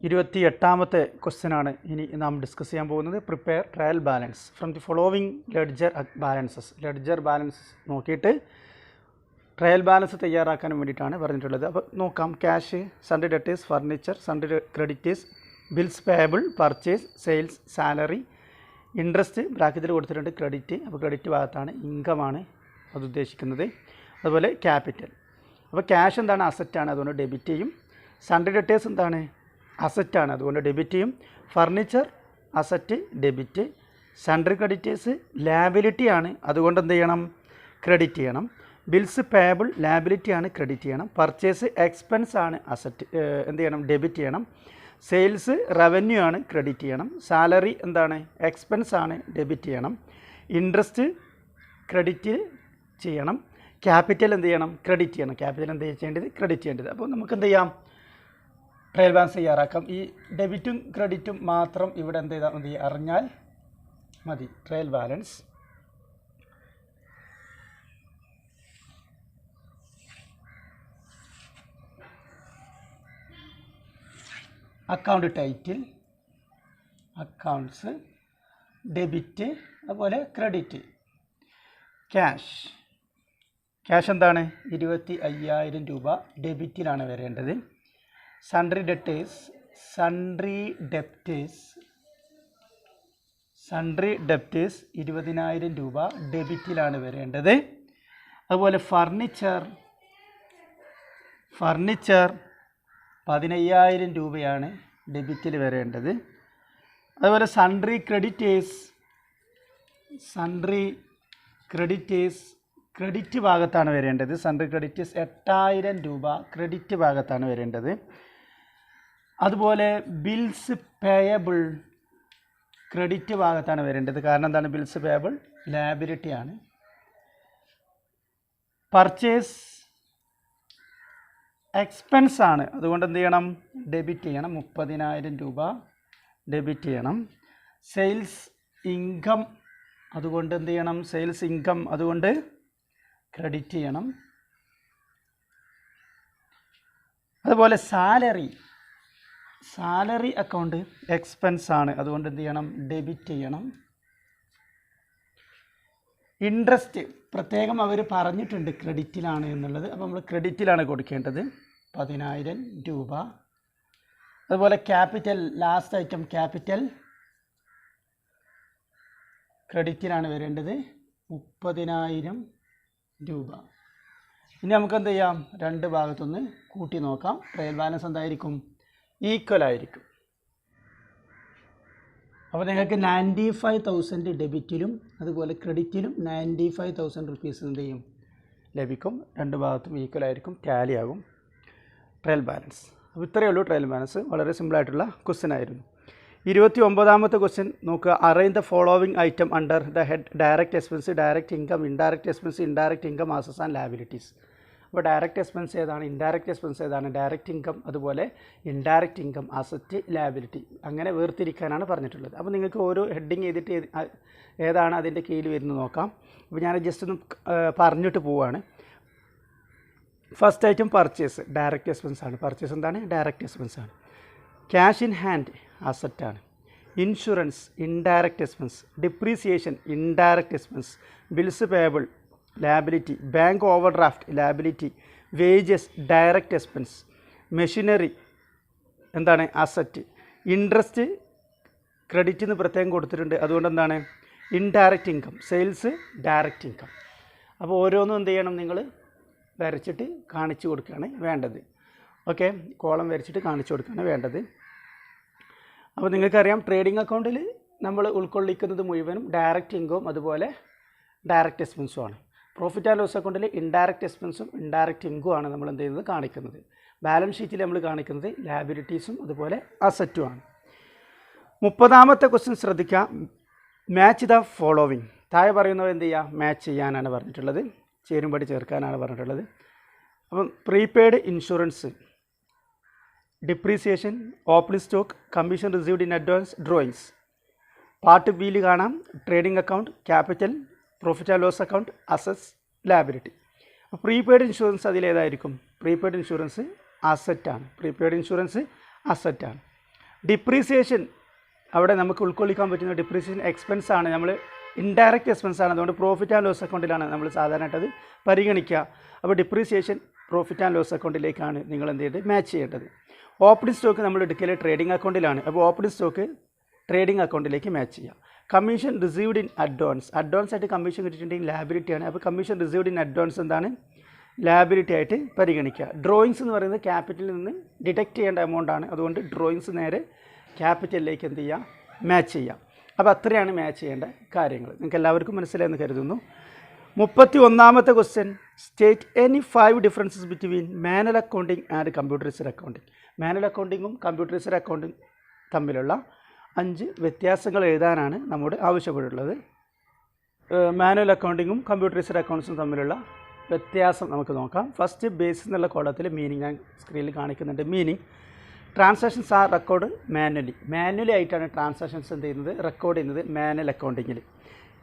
28ാമത്തെ ക്വസ്റ്റ്യനാണ് ഇനി നാം ഡിസ്കസ് ചെയ്യാൻ പോകുന്നത്. Prepare trial balance from the following ledger balances. Ledger balance നോക്കിയിട്ട് ട്രയൽ ബാലൻസ് തയ്യാറാക്കാൻ വേണ്ടിയിട്ടാണ് പറഞ്ഞിട്ടുള്ളത്. അപ്പോൾ നോക്കാം. Cash, Sunday debtors, furniture, Sunday creditors, bills payable, purchase, sales, salary, interest ബ്രാക്കറ്റിൽ കൊടുത്തിട്ടുണ്ട്, ക്രെഡിറ്റ്. അപ്പോൾ ക്രെഡിറ്റ് ഭാഗത്താണ്, ഇൻകമാണ് അത് ഉദ്ദേശിക്കുന്നത്. അതുപോലെ ക്യാപിറ്റൽ. അപ്പോൾ ക്യാഷ് എന്താണ്? അസറ്റാണ്, അതുകൊണ്ട് ഡെബിറ്റ് ചെയ്യും. സൺഡേ ഡെറ്റേഴ്സ് എന്താണ്? അസറ്റാണ്, അതുകൊണ്ട് ഡെബിറ്റ് ചെയ്യും. Furniture asset, debit. Sundry creditors liability ആണ്, അതുകൊണ്ട് എന്ത് ചെയ്യണം? ക്രെഡിറ്റ് ചെയ്യണം. ബിൽസ് പേയബിൾ ലാബിലിറ്റി ആണ്, ക്രെഡിറ്റ് ചെയ്യണം. പർച്ചേസ് എക്സ്പെൻസ് ആണ്, അസറ്റ് എന്ത് ചെയ്യണം? ഡെബിറ്റ് ചെയ്യണം. സെയിൽസ് റവന്യൂ ആണ്, ക്രെഡിറ്റ് ചെയ്യണം. സാലറി എന്താണ്? എക്സ്പെൻസ് ആണ്, ഡെബിറ്റ് ചെയ്യണം. ഇൻട്രസ്റ്റ് ക്രെഡിറ്റ് ചെയ്യണം. ക്യാപിറ്റൽ എന്ത് ചെയ്യണം? ക്രെഡിറ്റ് ചെയ്യണം. ക്യാപിറ്റൽ എന്ത് ചെയ്യേണ്ടത്? ക്രെഡിറ്റ് ചെയ്യേണ്ടത്. അപ്പോൾ നമുക്ക് എന്ത് ചെയ്യാം? ട്രയൽ ബാലൻസ് തയ്യാറാക്കാം. ഈ ഡെബിറ്റും ക്രെഡിറ്റും മാത്രം ഇവിടെ എന്ത് ചെയ്താൽ മതി? അറിഞ്ഞാൽ മതി. Trial balance account title, accounts, debit, അതുപോലെ ക്രെഡിറ്റ്. ക്യാഷ് എന്താണ്? 25,000 രൂപ ഡെബിറ്റിലാണ് വരേണ്ടത്. സൺഡ്രി ഡെപ്റ്റേഴ്സ് 20,000 രൂപ ഡെബിറ്റിലാണ് വരേണ്ടത്. അതുപോലെ ഫർണിച്ചർ 15,000 രൂപയാണ് ഡെബിറ്റിൽ വരേണ്ടത്. അതുപോലെ സൺഡ്രി ക്രെഡിറ്റേഴ്സ് ക്രെഡിറ്റ് ഭാഗത്താണ് വരേണ്ടത്. സൺഡ്രി ക്രെഡിറ്റേഴ്സ് 8,000 രൂപ ക്രെഡിറ്റ് ഭാഗത്താണ് വരേണ്ടത്. അതുപോലെ ബിൽസ് പേയബിൾ ക്രെഡിറ്റ് ഭാഗത്താണ് വരേണ്ടത്. കാരണം എന്താണ്? ബിൽസ് പേയബിൾ ലാബിലിറ്റി ആണ്. പർച്ചേസ് എക്സ്പെൻസ് ആണ്, അതുകൊണ്ട് എന്ത് ചെയ്യണം? ഡെബിറ്റ് ചെയ്യണം. 30,000 രൂപ ഡെബിറ്റ് ചെയ്യണം. സെയിൽസ് ഇൻകം, അതുകൊണ്ട് എന്ത് ചെയ്യണം? സെയിൽസ് ഇൻകം അതുകൊണ്ട് ക്രെഡിറ്റ് ചെയ്യണം. അതുപോലെ സാലറി അക്കൗണ്ട് എക്സ്പെൻസ് ആണ്, അതുകൊണ്ട് എന്ത് ചെയ്യണം? ഡെബിറ്റ് ചെയ്യണം. ഇൻട്രസ്റ്റ് പ്രത്യേകം അവർ പറഞ്ഞിട്ടുണ്ട് ക്രെഡിറ്റിലാണ് എന്നുള്ളത്. അപ്പോൾ നമ്മൾ ക്രെഡിറ്റിലാണ് കൊടുക്കേണ്ടത്. 10,000 രൂപ. അതുപോലെ ക്യാപിറ്റൽ, ലാസ്റ്റ് ഐറ്റം ക്യാപിറ്റൽ ക്രെഡിറ്റിലാണ് വരേണ്ടത്. 30,000 രൂപ. ഇനി നമുക്ക് എന്ത് ചെയ്യാം? രണ്ട് ഭാഗത്തൊന്ന് കൂട്ടി നോക്കാം. ട്രയൽ ബാലൻസ് എന്തായിരിക്കും? ഈക്വൽ ആയിരിക്കും. അപ്പോൾ നിങ്ങൾക്ക് 95,000 ഡെബിറ്റിലും അതുപോലെ ക്രെഡിറ്റിലും 95,000 റുപ്പീസ് എന്ത് ചെയ്യും? ലഭിക്കും. രണ്ട് ഭാഗത്തും ഈക്വൽ ആയിരിക്കും, ടാലി ആകും ട്രയൽ ബാലൻസ്. അപ്പോൾ ഇത്രയേ ഉള്ളൂ ട്രയൽ ബാലൻസ്. വളരെ സിമ്പിളായിട്ടുള്ള ക്വസ്റ്റ്യൻ ആയിരുന്നു. 29ാമത്തെ ക്വസ്റ്റ്യൻ നോക്കുക. Arrange the following item under the head direct expense, direct income, indirect expense, indirect income, assets and liabilities. അപ്പോൾ ഡയറക്റ്റ് എക്സ്പെൻസ് ഏതാണ്? ഇൻഡയറക്റ്റ് എക്സ്പെൻസ് ഏതാണ്? ഡയറക്റ്റ് ഇൻകം, അതുപോലെ ഇൻഡയറക്റ്റ് ഇൻകം, അസറ്റ്, ലയബിലിറ്റി. അങ്ങനെ വേർതിരിക്കാനാണ് പറഞ്ഞിട്ടുള്ളത്. അപ്പോൾ നിങ്ങൾക്ക് ഓരോ ഹെഡിങ് ചെയ്തിട്ട് ഏതാണ് അതിൻ്റെ കീഴിൽ വരുന്നത് നോക്കാം. അപ്പോൾ ഞാൻ ജസ്റ്റ് ഒന്ന് പറഞ്ഞിട്ട് പോവുകയാണ്. First item purchase, direct expense ആണ്. പർച്ചേസ് എന്താണ്? ഡയറക്റ്റ് എക്സ്പെൻസ് ആണ്. ക്യാഷ് ഇൻ ഹാൻഡ് അസറ്റാണ്. Insurance indirect expense. Depreciation indirect expense. Bills payable liability. Bank overdraft liability. Wages direct expense. Machinery എന്താണ്? അസറ്റ്. ഇൻട്രസ്റ്റ് ക്രെഡിറ്റ് എന്ന് പ്രത്യേകം കൊടുത്തിട്ടുണ്ട്, അതുകൊണ്ട് എന്താണ്? Indirect income. Sales direct income. അപ്പോൾ ഓരോന്നും എന്ത് ചെയ്യണം? നിങ്ങൾ വരച്ചിട്ട് കാണിച്ചു കൊടുക്കുകയാണ് വേണ്ടത്. ഓക്കെ, കോളം വരച്ചിട്ട് കാണിച്ചു കൊടുക്കുകയാണ് വേണ്ടത്. അപ്പോൾ നിങ്ങൾക്കറിയാം ട്രേഡിംഗ് അക്കൗണ്ടിൽ നമ്മൾ ഉൾക്കൊള്ളിക്കുന്നത് മുഴുവനും ഡയറക്റ്റ് ഇൻകവും അതുപോലെ ഡയറക്റ്റ് എക്സ്പെൻസും ആണ്. പ്രോഫിറ്റ് ആൻഡ് ലോസ് അക്കൗണ്ടിൽ ഇൻഡയറക്റ്റ് എക്സ്പെൻസും ഇൻഡയറക്റ്റ് ഇൻകവും ആണ് നമ്മൾ എന്ത് ചെയ്യുന്നത്? കാണിക്കുന്നത്. ബാലൻസ് ഷീറ്റിൽ നമ്മൾ കാണിക്കുന്നത് ലയബിലിറ്റീസും അതുപോലെ അസറ്റുമാണ്. 30ാമത്തെ ക്വസ്റ്റ്യൻ ശ്രദ്ധിക്കുക. Match the following. താഴെ പറയുന്നത് എന്ത് ചെയ്യുക? മാച്ച് ചെയ്യാനാണ് പറഞ്ഞിട്ടുള്ളത്, ചേരുംപടി ചേർക്കാനാണ് പറഞ്ഞിട്ടുള്ളത്. അപ്പം prepaid insurance, depreciation, opening stock, commission received in advance, drawings. Part ബിയിൽ കാണാം trading account, capital, profit and loss account, assets, liability. അപ്പോൾ പ്രീപെയ്ഡ് ഇൻഷുറൻസ് അതിലേതായിരിക്കും? പ്രീപെയ്ഡ് ഇൻഷുറൻസ് അസറ്റാണ്. പ്രീപെയ്ഡ് ഇൻഷുറൻസ് അസറ്റാണ്. ഡിപ്രീസിയേഷൻ അവിടെ നമുക്ക് ഉൾക്കൊള്ളിക്കാൻ പറ്റുന്ന ഡിപ്രീസിയേഷൻ എക്സ്പെൻസ് ആണ്, നമ്മൾ ഇൻഡയറക്റ്റ് എക്സ്പെൻസ് ആണ്. അതുകൊണ്ട് പ്രോഫിറ്റ് ആൻഡ് ലോസ് അക്കൗണ്ടിലാണ് നമ്മൾ സാധാരണയായിട്ട് അത് പരിഗണിക്കുക. അപ്പോൾ ഡിപ്രീസിയേഷൻ പ്രോഫിറ്റ് ആൻഡ് ലോസ് അക്കൗണ്ടിലേക്കാണ് നിങ്ങൾ എന്ത് ചെയ്യേണ്ടത്, മാച്ച് ചെയ്യേണ്ടത്. ഓപ്പണിംഗ് സ്റ്റോക്ക് നമ്മൾ എടുക്കൽ ട്രേഡിംഗ് അക്കൗണ്ടിലാണ്. അപ്പോൾ ഓപ്പണിംഗ് സ്റ്റോക്ക് ട്രേഡിംഗ് അക്കൗണ്ടിലേക്ക് മാച്ച് ചെയ്യാം. കമ്മീഷൻ റിസീവ്ഡ് ഇൻ അഡ്വാൻസ് ആയിട്ട് കമ്മീഷൻ കിട്ടിയിട്ടുണ്ടെങ്കിൽ ലാബിലിറ്റിയാണ്. അപ്പോൾ കമ്മീഷൻ റിസീവ്ഡ് ഇൻ അഡ്വാൻസ് എന്താണ്, ലാബിലിറ്റി ആയിട്ട് പരിഗണിക്കുക. ഡ്രോയിങ്സ് എന്ന് പറയുന്നത് ക്യാപിറ്റലിൽ നിന്ന് ഡിഡക്റ്റ് ചെയ്യേണ്ട എമൗണ്ട് ആണ്. അതുകൊണ്ട് ഡ്രോയിങ്സ് നേരെ ക്യാപിറ്റലിലേക്ക് എന്ത് ചെയ്യുക, മാച്ച് ചെയ്യാം. അപ്പോൾ അത്രയാണ് മാച്ച് ചെയ്യേണ്ട കാര്യങ്ങൾ. നിങ്ങൾക്ക് എല്ലാവർക്കും മനസ്സിലായെന്ന് കരുതുന്നു. 31ാമത്തെ question, state any 5 differences between manual accounting and computerised accounting. Manual അക്കൗണ്ടിങ്ങും കമ്പ്യൂട്ടറൈസ്ഡ് അക്കൗണ്ടിങ് തമ്മിലുള്ള 5 വ്യത്യാസങ്ങൾ എഴുതാനാണ് നമ്മോട് ആവശ്യപ്പെട്ടുള്ളത്. മാനുവൽ അക്കൗണ്ടിങ്ങും കമ്പ്യൂട്ടറൈസ്ഡ് അക്കൗണ്ട്സും തമ്മിലുള്ള വ്യത്യാസം നമുക്ക് നോക്കാം. ഫസ്റ്റ് ബേസ് എന്നുള്ള കോളത്തിൽ മീനിങ് ഞാൻ സ്ക്രീനിൽ കാണിക്കുന്നുണ്ട്. Meaning, transactions are record manually ആയിട്ടാണ് ട്രാൻസാക്ഷൻസ് എന്ത് ചെയ്യുന്നത്, റെക്കോർഡ് ചെയ്യുന്നത് മാനുവൽ അക്കൗണ്ടിങ്ങിൽ.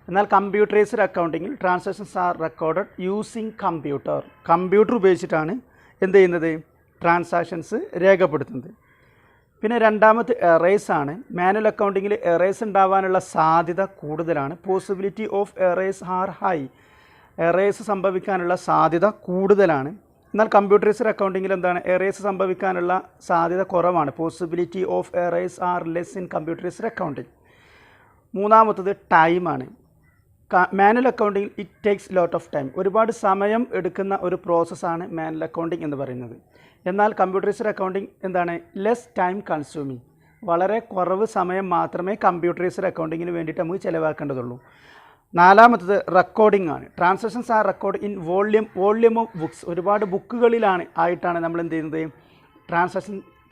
എന്നാൽ കമ്പ്യൂട്ടറൈസ്ഡ് അക്കൗണ്ടിങ്ങിൽ transactions are recorded using computer ഉപയോഗിച്ചിട്ടാണ് എന്ത് ചെയ്യുന്നത്, ട്രാൻസാക്ഷൻസ് രേഖപ്പെടുത്തുന്നത്. പിന്നെ രണ്ടാമത്തെ എറേസ് ആണ്. മാനുവൽ അക്കൗണ്ടിങ്ങിൽ എറേസ് ഉണ്ടാവാനുള്ള സാധ്യത കൂടുതലാണ്. Possibility of errors are high, errors സംഭവിക്കാനുള്ള സാധ്യത കൂടുതലാണ്. എന്നാൽ കമ്പ്യൂട്ടറൈസ്ഡ് അക്കൗണ്ടിങ്ങിൽ എന്താണ്, എറേസ് സംഭവിക്കാനുള്ള സാധ്യത കുറവാണ്. Possibility of errors are less in computerised accounting. മൂന്നാമത്തത് ടൈമാണ്. Manual accounting it takes lot of time, ഒരുപാട് സമയം എടുക്കുന്ന ഒരു പ്രോസസ്സാണ് മാനുവൽ അക്കൗണ്ടിങ് എന്ന് പറയുന്നത്. എന്നാൽ കമ്പ്യൂട്ടറൈസ്ഡ് അക്കൗണ്ടിങ് എന്താണ്, ലെസ് ടൈം കൺസ്യൂമിങ്, വളരെ കുറവ് സമയം മാത്രമേ കമ്പ്യൂട്ടറൈസ്ഡ് അക്കൗണ്ടിങ്ങിന് വേണ്ടിയിട്ട് നമുക്ക് ചിലവാക്കേണ്ടതുള്ളൂ. നാലാമത്തത് റെക്കോർഡിംഗ് ആണ്. Transactions are record in volume of books, ഒരുപാട് ബുക്കുകളിലാണ് ആയിട്ടാണ് നമ്മൾ എന്ത് ചെയ്യുന്നത്,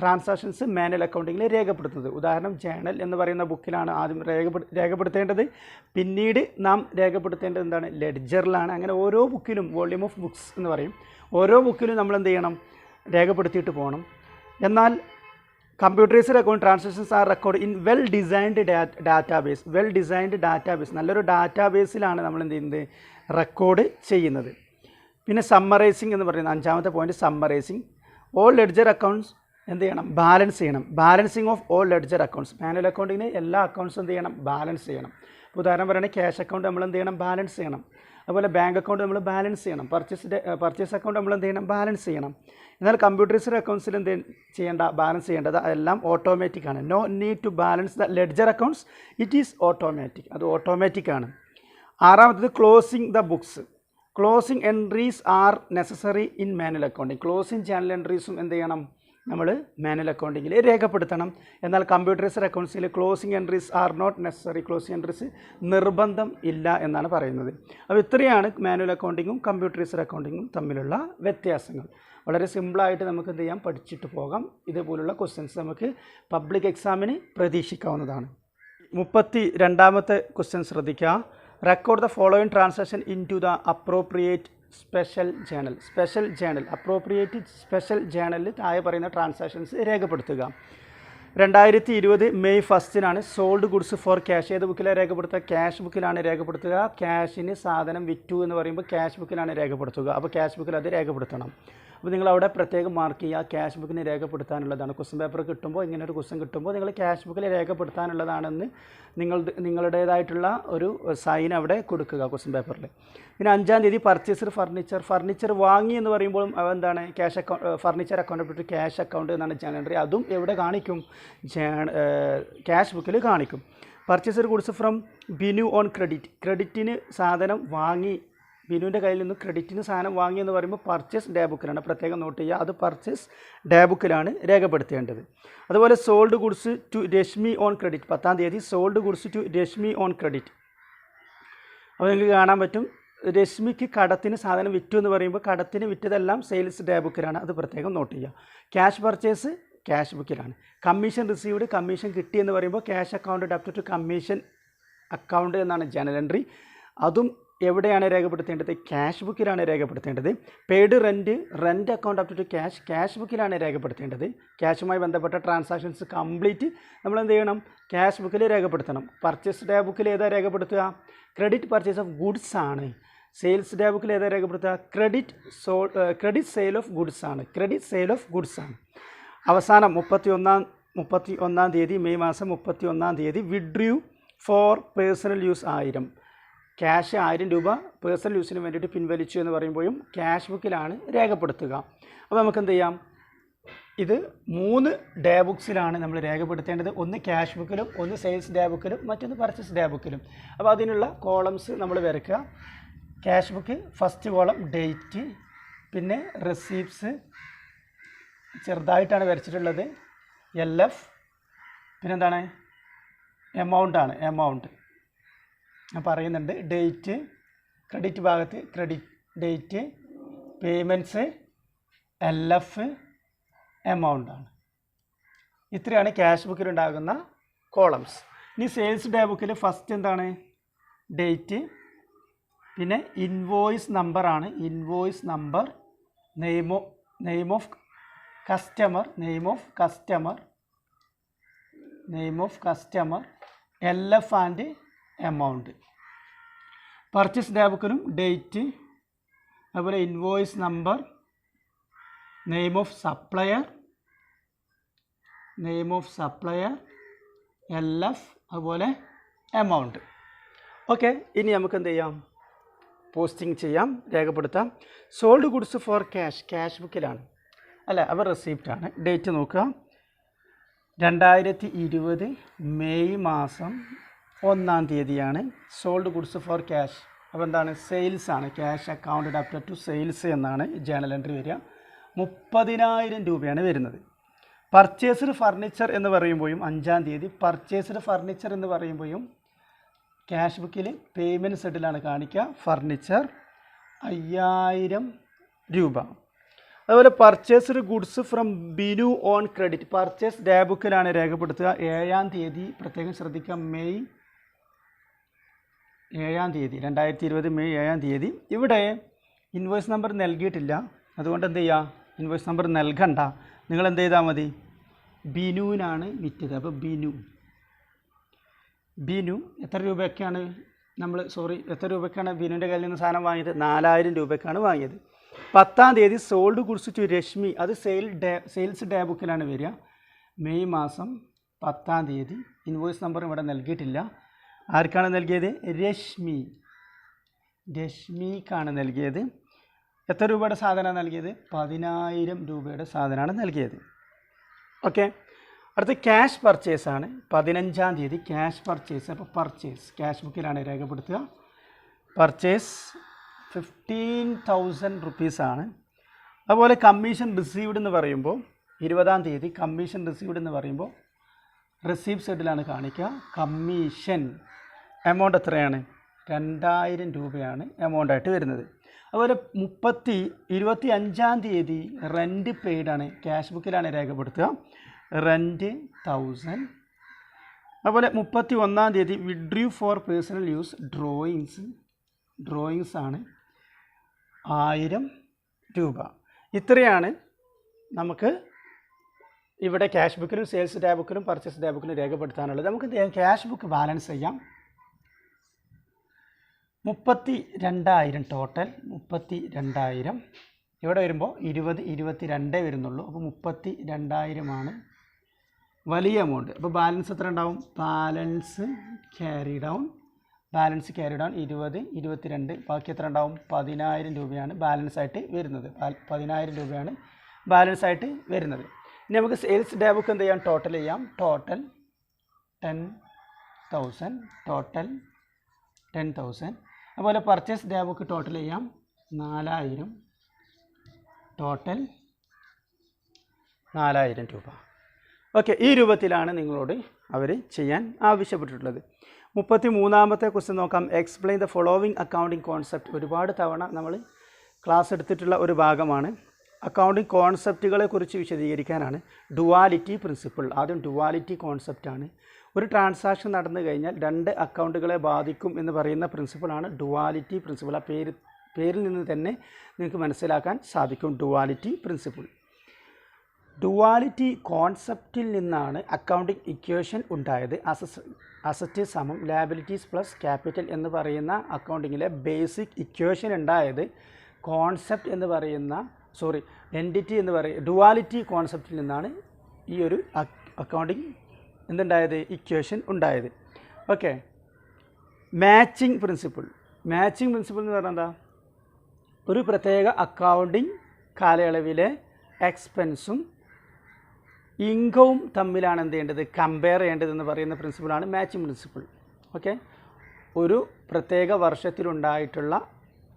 ട്രാൻസാക്ഷൻസ് മാനുവൽ അക്കൗണ്ടിങ്ങിൽ രേഖപ്പെടുത്തുന്നത്. ഉദാഹരണം, ജേണൽ എന്ന് പറയുന്ന ബുക്കിലാണ് ആദ്യം രേഖപ്പെടുത്തേണ്ടത്. പിന്നീട് നാം രേഖപ്പെടുത്തേണ്ടത് എന്താണ്, ലെഡ്ജറിലാണ്. അങ്ങനെ ഓരോ ബുക്കിലും, വോള്യൂം ഓഫ് ബുക്സ് എന്ന് പറയും, ഓരോ ബുക്കിലും നമ്മൾ എന്ത് ചെയ്യണം, രേഖപ്പെടുത്തിയിട്ട് പോകണം. എന്നാൽ computerised account transactions are record in well designed database, നല്ലൊരു ഡാറ്റാബേസിലാണ് നമ്മൾ എന്ത് ചെയ്യുന്നത്, റെക്കോർഡ് ചെയ്യുന്നത്. പിന്നെ സമ്മറൈസിങ് എന്ന് പറയുന്നത് 5ാമത്തെ point, summarising. All ledger accounts എന്ത് ചെയ്യണം, ബാലൻസ് ചെയ്യണം. Balancing of all ledger accounts, manual അക്കൗണ്ടിങ്ങിന് എല്ലാ അക്കൗണ്ട്സും എന്ത് ചെയ്യണം, ബാലൻസ് ചെയ്യണം. ഉദാഹരണം പറയുകയാണെങ്കിൽ ക്യാഷ് അക്കൗണ്ട് നമ്മൾ എന്ത് ചെയ്യണം, ബാലൻസ് ചെയ്യണം. അതുപോലെ ബാങ്ക് അക്കൗണ്ട് നമ്മൾ ബാലൻസ് ചെയ്യണം. പർച്ചേസ് അക്കൗണ്ട് നമ്മൾ എന്ത് ചെയ്യണം, ബാലൻസ് ചെയ്യണം. എന്നാൽ കമ്പ്യൂട്ടറൈസ്ഡ് അക്കൗണ്ട്സിൽ എന്ത് ബാലൻസ് ചെയ്യേണ്ടത് എല്ലാം ഓട്ടോമാറ്റിക് ആണ്. No need to balance the ledger accounts, it is automatic, അത് ഓട്ടോമാറ്റിക് ആണ്. 6ാമത്തത് closing the books. Closing entries are necessary in manual accounting. Closing journal എൻട്രീസും എന്ത് ചെയ്യണം, നമ്മൾ മാനുവൽ അക്കൗണ്ടിങ്ങിൽ രേഖപ്പെടുത്തണം. എന്നാൽ കമ്പ്യൂട്ടറൈസ്ഡ് അക്കൗണ്ട്സിൽ closing entries are not necessary, closing entries നിർബന്ധം ഇല്ല എന്നാണ് പറയുന്നത്. അപ്പോൾ ഇത്രയാണ് മാനുവൽ അക്കൗണ്ടിങ്ങും കമ്പ്യൂട്ടറൈസ്ഡ് അക്കൗണ്ടിങ്ങും തമ്മിലുള്ള വ്യത്യാസങ്ങൾ. വളരെ സിമ്പിളായിട്ട് നമുക്ക് എന്ത് ചെയ്യാം, പഠിച്ചിട്ട് പോകാം. ഇതുപോലുള്ള ക്വസ്റ്റ്യൻസ് നമുക്ക് പബ്ലിക് എക്സാമിന് പ്രതീക്ഷിക്കാവുന്നതാണ്. 32ാമത്തെ ക്വസ്റ്റ്യൻ ശ്രദ്ധിക്കുക. Record the following transaction in to the appropriate special journal. Appropriate special ജേണലിൽ താഴെ പറയുന്ന ട്രാൻസാക്ഷൻസ് രേഖപ്പെടുത്തുക. 2020 May 1 sold goods for cash. ഏത് ബുക്കിലാണ് രേഖപ്പെടുത്തുക, ക്യാഷ് ബുക്കിലാണ് രേഖപ്പെടുത്തുക. ക്യാഷിന് സാധനം വിറ്റു എന്ന് പറയുമ്പോൾ ക്യാഷ് ബുക്കിലാണ് രേഖപ്പെടുത്തുക. അപ്പോൾ ക്യാഷ് ബുക്കിൽ അത് രേഖപ്പെടുത്തണം. അപ്പോൾ നിങ്ങൾ അവിടെ പ്രത്യേകം മാർക്ക് ചെയ്യുക, ക്യാഷ് ബുക്കിന് രേഖപ്പെടുത്താനുള്ളതാണ്. ക്വസ്റ്റ്യൻ പേപ്പർ കിട്ടുമ്പോൾ, ഇങ്ങനെ ഒരു ക്വസ്റ്റ്യൻ കിട്ടുമ്പോൾ നിങ്ങൾ ക്യാഷ് ബുക്കിൽ രേഖപ്പെടുത്താനുള്ളതാണെന്ന് നിങ്ങളുടേതായിട്ടുള്ള ഒരു സൈൻ അവിടെ കൊടുക്കുക ക്വസ്റ്റ്യൻ പേപ്പറിൽ. പിന്നെ 5-ാം തീയതി പർച്ചേസ്ഡ് ഫർണിച്ചർ വാങ്ങി എന്ന് പറയുമ്പോൾ എന്താണ്, cash account, furniture account cash account എന്നാണ് ജേണൽ എൻട്രി. അതും എവിടെ കാണിക്കും, ക്യാഷ് ബുക്കിൽ കാണിക്കും. Purchased goods from Binu on ക്രെഡിറ്റിന് സാധനം വാങ്ങി, ബിനുവിൻ്റെ കയ്യിൽ നിന്ന് ക്രെഡിറ്റിന് സാധനം വാങ്ങി എന്ന് പറയുമ്പോൾ പർച്ചേസ് ഡേ ബുക്കിലാണ്, പ്രത്യേകം നോട്ട് ചെയ്യുക. അത് പർച്ചേസ് ഡേ ബുക്കിലാണ് രേഖപ്പെടുത്തേണ്ടത്. അതുപോലെ sold goods to Rashmi on credit, 10-ാം തീയതി sold goods to Rashmi on credit. അപ്പോൾ നിങ്ങൾക്ക് കാണാൻ പറ്റും, രശ്മിക്ക് കടത്തിന് സാധനം വിറ്റു എന്ന് പറയുമ്പോൾ കടത്തിന് വിറ്റതെല്ലാം സെയിൽസ് ഡേ ബുക്കിലാണ്, അത് പ്രത്യേകം നോട്ട് ചെയ്യുക. ക്യാഷ് പർച്ചേസ് ക്യാഷ് ബുക്കിലാണ്. കമ്മീഷൻ റിസീവ്ഡ്, കമ്മീഷൻ കിട്ടി എന്ന് പറയുമ്പോൾ ക്യാഷ് അക്കൗണ്ട് ഡെപ്റ്റ് ടു കമ്മീഷൻ അക്കൗണ്ട് എന്നാണ് ജേണൽ എൻട്രി. അതും എവിടെയാണ് രേഖപ്പെടുത്തേണ്ടത്, ക്യാഷ് ബുക്കിലാണ് രേഖപ്പെടുത്തേണ്ടത്. Paid rent account up to cash ബുക്കിലാണ് രേഖപ്പെടുത്തേണ്ടത്. ക്യാഷുമായി ബന്ധപ്പെട്ട ട്രാൻസാക്ഷൻസ് കംപ്ലീറ്റ് നമ്മൾ എന്ത് ചെയ്യണം, ക്യാഷ് ബുക്കിൽ രേഖപ്പെടുത്തണം. പർച്ചേസ് ഡേ ബുക്കിൽ ഏതാ രേഖപ്പെടുത്തുക, ക്രെഡിറ്റ് പർച്ചേസ് ഓഫ് ഗുഡ്സ് ആണ്. സെയിൽസ് ഡേ ബുക്കിൽ ഏതാ രേഖപ്പെടുത്തുക, ക്രെഡിറ്റ് സെയിൽ ഓഫ് ഗുഡ്സ് ആണ്. അവസാനം 31-ാം 31-ാം തീയതി, മെയ് മാസം 31-ാം തീയതി withdrew for personal use 1000, cash 1000 രൂപ പേഴ്സണൽ യൂസിന് വേണ്ടിയിട്ട് പിൻവലിച്ചു എന്ന് പറയുമ്പോഴും ക്യാഷ് ബുക്കിലാണ് രേഖപ്പെടുത്തുക. അപ്പോൾ നമുക്ക് എന്ത് ചെയ്യാം, ഇത് 3 ഡേ ബുക്സിലാണ് നമ്മൾ രേഖപ്പെടുത്തേണ്ടത്. ഒന്ന് ക്യാഷ് ബുക്കിലും, ഒന്ന് സെയിൽസ് ഡേ ബുക്കിലും, മറ്റൊന്ന് പർച്ചേസ് ഡേ ബുക്കിലും. അപ്പോൾ അതിനുള്ള കോളംസ് നമ്മൾ വരയ്ക്കുക. Cash book first column date, പിന്നെ റെസീപ്റ്റ്സ് ചെറുതായിട്ടാണ് വരച്ചിട്ടുള്ളത്, LF, പിന്നെന്താണ് എമൗണ്ടാണ്, എമൗണ്ട് ഞാൻ പറയുന്നുണ്ട്. ഡേറ്റ്, ക്രെഡിറ്റ് ഭാഗത്ത് ക്രെഡിറ്റ് ഡേറ്റ്, പേയ്മെൻറ്റ്സ്, LF, എമൗണ്ടാണ്. ഇത്രയാണ് ക്യാഷ് ബുക്കിലുണ്ടാകുന്ന കോളംസ്. ഇനി സെയിൽസ് ഡേ ബുക്കിൽ ഫസ്റ്റ് എന്താണ്, ഡേറ്റ്, പിന്നെ ഇൻവോയ്സ് നമ്പറാണ്, invoice number, name of customer, LF and amount. Purchase day ബുക്കിലും ഡേറ്റ്, അതുപോലെ invoice number, name of supplier, LF, അതുപോലെ എമൗണ്ട്. ഓക്കെ, ഇനി നമുക്ക് എന്ത് ചെയ്യാം, പോസ്റ്റിംഗ് ചെയ്യാം, രേഖപ്പെടുത്താം. സോൾഡ് ഗുഡ്സ് ഫോർ ക്യാഷ് ബുക്കിലാണ് അല്ല, അവർ റെസിപ്റ്റാണ്. ഡേറ്റ് നോക്കുക, 2020 മെയ് മാസം 1-ാം തീയതിയാണ് സോൾഡ് ഗുഡ്സ് ഫോർ ക്യാഷ്. അപ്പോൾ എന്താണ്, സെയിൽസ് ആണ്, cash accounted after to sales എന്നാണ് ജേണൽ എൻട്രി വരിക. 30,000 രൂപയാണ് വരുന്നത്. പർച്ചേസ്ഡ് ഫർണിച്ചർ എന്ന് പറയുമ്പോഴും 5-ാം തീയതി, പർച്ചേസ്ഡ് ഫർണിച്ചർ എന്ന് പറയുമ്പോഴും ക്യാഷ് ബുക്കിൽ പേയ്മെൻറ്റ് സെറ്റിലാണ് കാണിക്കുക. ഫർണിച്ചർ 5000 രൂപ. അതുപോലെ purchased goods from Binu on credit, purchase day ബുക്കിലാണ് രേഖപ്പെടുത്തുക. 7-ാം തീയതി പ്രത്യേകം ശ്രദ്ധിക്കുക, മെയ് 7-ാം തീയതി, 2020 മെയ് 7-ാം തീയതി. ഇവിടെ ഇൻവോയ്സ് നമ്പർ നൽകിയിട്ടില്ല, അതുകൊണ്ട് എന്ത് ചെയ്യുക, ഇൻവോയ്സ് നമ്പർ നൽകണ്ട. നിങ്ങൾ എന്ത് ചെയ്താൽ മതി, ബിനുവിനാണ് വിറ്റത്. അപ്പോൾ ബിനു എത്ര രൂപയ്ക്കാണ് എത്ര രൂപയ്ക്കാണ് ബിനുവിൻ്റെ കയ്യിൽ നിന്ന് സാധനം വാങ്ങിയത്, 4000 രൂപയ്ക്കാണ് വാങ്ങിയത്. 10-ാം തീയതി സോൾഡ് ഗുഡ്സ് ടു രശ്മി, അത് സെയിൽസ് ഡേ ബുക്കിലാണ് വരിക. മെയ് മാസം 10-ാം തീയതി, ഇൻവോയ്സ് നമ്പർ ഇവിടെ നൽകിയിട്ടില്ല. ആർക്കാണ് നൽകിയത്, രശ്മിക്കാണ് നൽകിയത്. എത്ര രൂപയുടെ സാധനമാണ് നൽകിയത്, 10000 രൂപയുടെ സാധനമാണ് നൽകിയത്. ഓക്കെ, അടുത്ത ക്യാഷ് പർച്ചേസ് ആണ്. 15-ാം തീയതി ക്യാഷ് പർച്ചേസ്. അപ്പോൾ ക്യാഷ് ബുക്കിലാണ് രേഖപ്പെടുത്തുക. പർച്ചേസ് 15,000 റുപ്പീസാണ്. അതുപോലെ കമ്മീഷൻ റിസീവ്ഡ് എന്ന് പറയുമ്പോൾ 20-ാം തീയതി കമ്മീഷൻ റിസീവ്ഡ് എന്ന് പറയുമ്പോൾ റിസീപ്റ്റ് സൈഡിലാണ് കാണിക്കുക. കമ്മീഷൻ എമൗണ്ട് എത്രയാണ്, 2000 രൂപയാണ് എമൗണ്ടായിട്ട് വരുന്നത്. അതുപോലെ 25-ാം തീയതി റെൻറ്റ് പെയ്ഡാണ്, ക്യാഷ് ബുക്കിലാണ് രേഖപ്പെടുത്തുക. റെൻറ്റ് 1000. അതുപോലെ 31-ാം തീയതി withdrew for personal use, drawings ആണ്, 1000 രൂപ. ഇത്രയാണ് നമുക്ക് ഇവിടെ ക്യാഷ് ബുക്കിലും സെയിൽസ് ഡേ ബുക്കിലും പർച്ചേസ് ഡേ ബുക്കിലും രേഖപ്പെടുത്താനുള്ളത്. നമുക്ക് ക്യാഷ് ബുക്ക് ബാലൻസ് ചെയ്യാം. 32,000 ടോട്ടൽ, 32,000. ഇവിടെ വരുമ്പോൾ 22 വരുന്നുള്ളൂ. അപ്പോൾ 32,000 വലിയ എമൗണ്ട്. അപ്പോൾ ബാലൻസ് എത്ര ഉണ്ടാവും, ബാലൻസ് ക്യാരി ഡൗൺ 20, 22, ബാക്കി എത്ര ഉണ്ടാവും, 10,000 രൂപയാണ് ബാലൻസ് ആയിട്ട് വരുന്നത്. 10,000 രൂപയാണ് ബാലൻസ് ആയിട്ട് വരുന്നത്. ഇനി നമുക്ക് സെയിൽസ് ഡേ ബുക്ക് എന്ത് ചെയ്യാം, ടോട്ടൽ ചെയ്യാം. ടോട്ടൽ 10,000. അതുപോലെ പർച്ചേസ് ഡേ ബുക്ക് ടോട്ടൽ ചെയ്യാം, 4,000. ടോട്ടൽ 4,000 രൂപ. ഓക്കെ, ഈ രൂപത്തിലാണ് നിങ്ങളോട് അവർ ചെയ്യാൻ ആവശ്യപ്പെട്ടിട്ടുള്ളത്. 33-ാമത്തെ ക്വസ്റ്റ്യൻ നോക്കാം. Explain the following accounting concept. ഒരുപാട് തവണ നമ്മൾ ക്ലാസ് എടുത്തിട്ടുള്ള ഒരു ഭാഗമാണ്. അക്കൗണ്ടിങ് കോൺസെപ്റ്റുകളെ കുറിച്ച് വിശദീകരിക്കാനാണ്. ഡുവാലിറ്റി പ്രിൻസിപ്പിൾ, ആദ്യം ഡുവാലിറ്റി കോൺസെപ്റ്റാണ്. ഒരു ട്രാൻസാക്ഷൻ നടന്നു കഴിഞ്ഞാൽ 2 അക്കൗണ്ടുകളെ ബാധിക്കും എന്ന് പറയുന്ന പ്രിൻസിപ്പിളാണ് ഡുവാലിറ്റി പ്രിൻസിപ്പിൾ. ആ പേരിൽ നിന്ന് തന്നെ നിങ്ങൾക്ക് മനസ്സിലാക്കാൻ സാധിക്കും ഡുവാലിറ്റി പ്രിൻസിപ്പിൾ. ഡുവാലിറ്റി കോൺസെപ്റ്റിൽ നിന്നാണ് അക്കൗണ്ടിങ് ഇക്വേഷൻ ഉണ്ടായത്. അസറ്റ് സമം ലാബിലിറ്റീസ് പ്ലസ് ക്യാപിറ്റൽ എന്ന് പറയുന്ന അക്കൗണ്ടിങ്ങിലെ ബേസിക് ഇക്വേഷൻ ഉണ്ടായത് കോൺസെപ്റ്റ് എന്ന് പറയുന്ന എൻറ്റിറ്റി എന്ന് പറയുന്ന ഡുവാലിറ്റി കോൺസെപ്റ്റിൽ നിന്നാണ് ഈ ഒരു അക്കൗണ്ടിങ് എന്തുണ്ടായത്, ഇക്വേഷൻ ഉണ്ടായത്. ഓക്കെ, മാച്ചിങ് പ്രിൻസിപ്പിൾ എന്ന് പറഞ്ഞാൽ എന്താ, ഒരു പ്രത്യേക അക്കൗണ്ടിങ് കാലയളവിലെ എക്സ്പെൻസും ഇൻകവും തമ്മിലാണ് എന്ത് ചെയ്യേണ്ടത്, കമ്പയർ ചെയ്യേണ്ടതെന്ന് പറയുന്ന പ്രിൻസിപ്പിളാണ് മാച്ചിങ് പ്രിൻസിപ്പിൾ. ഓക്കെ, ഒരു പ്രത്യേക വർഷത്തിലുണ്ടായിട്ടുള്ള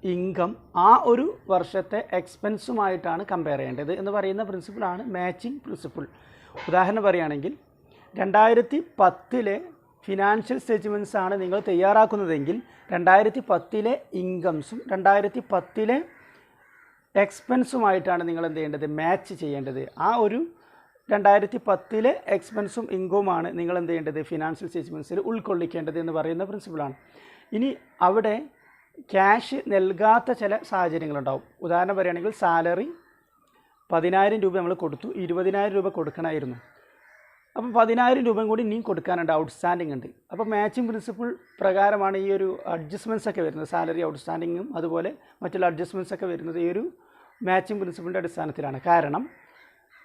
ഇൻകം ആ ഒരു വർഷത്തെ എക്സ്പെൻസുമായിട്ടാണ് കമ്പയർ ചെയ്യേണ്ടത് എന്ന് പറയുന്ന പ്രിൻസിപ്പിളാണ് മാച്ചിങ് പ്രിൻസിപ്പിൾ. ഉദാഹരണം പറയുകയാണെങ്കിൽ 2010 ഫിനാൻഷ്യൽ സ്റ്റേറ്റ്മെൻറ്റ്സ് ആണ് നിങ്ങൾ തയ്യാറാക്കുന്നതെങ്കിൽ 2010 ഇൻകംസും 2010 എക്സ്പെൻസുമായിട്ടാണ് നിങ്ങൾ എന്ത് ചെയ്യേണ്ടത്, മാച്ച് ചെയ്യേണ്ടത്. ആ ഒരു 2010 എക്സ്പെൻസും ഇൻകവുമാണ് നിങ്ങൾ എന്ത് ചെയ്യേണ്ടത്, ഫിനാൻഷ്യൽ സ്റ്റേറ്റ്മെൻറ്റ്സിൽ ഉൾക്കൊള്ളിക്കേണ്ടത് എന്ന് പറയുന്ന പ്രിൻസിപ്പിളാണ്. ഇനി അവിടെ ക്യാഷ് നൽകാത്ത ചില സാഹചര്യങ്ങളുണ്ടാവും. ഉദാഹരണം പറയുകയാണെങ്കിൽ സാലറി 10,000 രൂപ നമ്മൾ കൊടുത്തു, 20,000 രൂപ കൊടുക്കണമായിരുന്നു. അപ്പോൾ 10,000 രൂപയും കൂടി ഇനിയും കൊടുക്കാനുണ്ട്, ഔട്ട്സ്റ്റാൻഡിങ് ഉണ്ട്. അപ്പോൾ മാച്ചിങ് പ്രിൻസിപ്പിൾ പ്രകാരമാണ് ഈ ഒരു അഡ്ജസ്റ്റ്മെൻറ്റ്സ് ഒക്കെ വരുന്നത്. സാലറി ഔട്ട്സ്റ്റാൻഡിങ്ങും അതുപോലെ മറ്റുള്ള അഡ്ജസ്റ്റ്മെൻറ്റ്സ് ഒക്കെ വരുന്നത് ഈ ഒരു മാച്ചിങ് പ്രിൻസിപ്പിളിൻ്റെ അടിസ്ഥാനത്തിലാണ്. കാരണം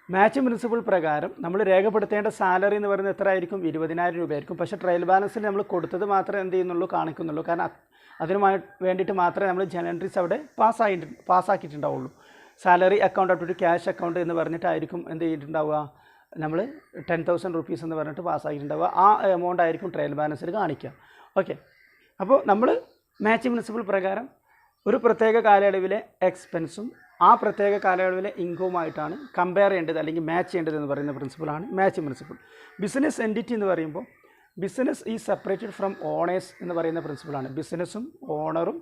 മാച്ചിങ് പ്രിൻസിപ്പിൾ പ്രകാരം നമ്മൾ രേഖപ്പെടുത്തേണ്ട സാലറി എന്ന് പറയുന്നത് എത്ര ആയിരിക്കും, 20,000 രൂപയായിരിക്കും. പക്ഷേ ട്രയൽ ബാലൻസിൽ നമ്മൾ കൊടുത്തത് മാത്രമേ എന്ത് ചെയ്യുന്നുള്ളൂ, കാണിക്കുന്നുള്ളൂ. കാരണം അതിനുമായി വേണ്ടിയിട്ട് മാത്രമേ നമ്മൾ ജനറൽ എൻട്രീസ് അവിടെ പാസ്സാക്കിയിട്ടുണ്ടാവുള്ളൂ. Salary account up to cash account എന്ന് പറഞ്ഞിട്ടായിരിക്കും എന്ത് ചെയ്തിട്ടുണ്ടാവുക, നമ്മൾ 10,000 റുപ്പീസ് എന്ന് പറഞ്ഞിട്ട് പാസ്സാക്കിയിട്ടുണ്ടാവുക. ആ എമൗണ്ട് ആയിരിക്കും ട്രയൽ ബാലൻസിൽ കാണിക്കുക. ഓക്കെ, അപ്പോൾ നമ്മൾ മാച്ചിങ് പ്രിൻസിപ്പിൾ പ്രകാരം ഒരു പ്രത്യേക കാലയളവിലെ എക്സ്പെൻസും ആ പ്രത്യേക കാലയളവിലെ ഇൻകവുമായിട്ടാണ് കമ്പയർ ചെയ്യേണ്ടത് അല്ലെങ്കിൽ മാച്ച് ചെയ്യേണ്ടത് എന്ന് പറയുന്ന പ്രിൻസിപ്പിളാണ് മാച്ചിങ് പ്രിൻസിപ്പിൾ. ബിസിനസ് എൻറ്റിറ്റി എന്ന് പറയുമ്പോൾ business is separated from owners എന്ന് പറയുന്ന പ്രിൻസിപ്പിളാണ്. ബിസിനസ്സും ഓണറും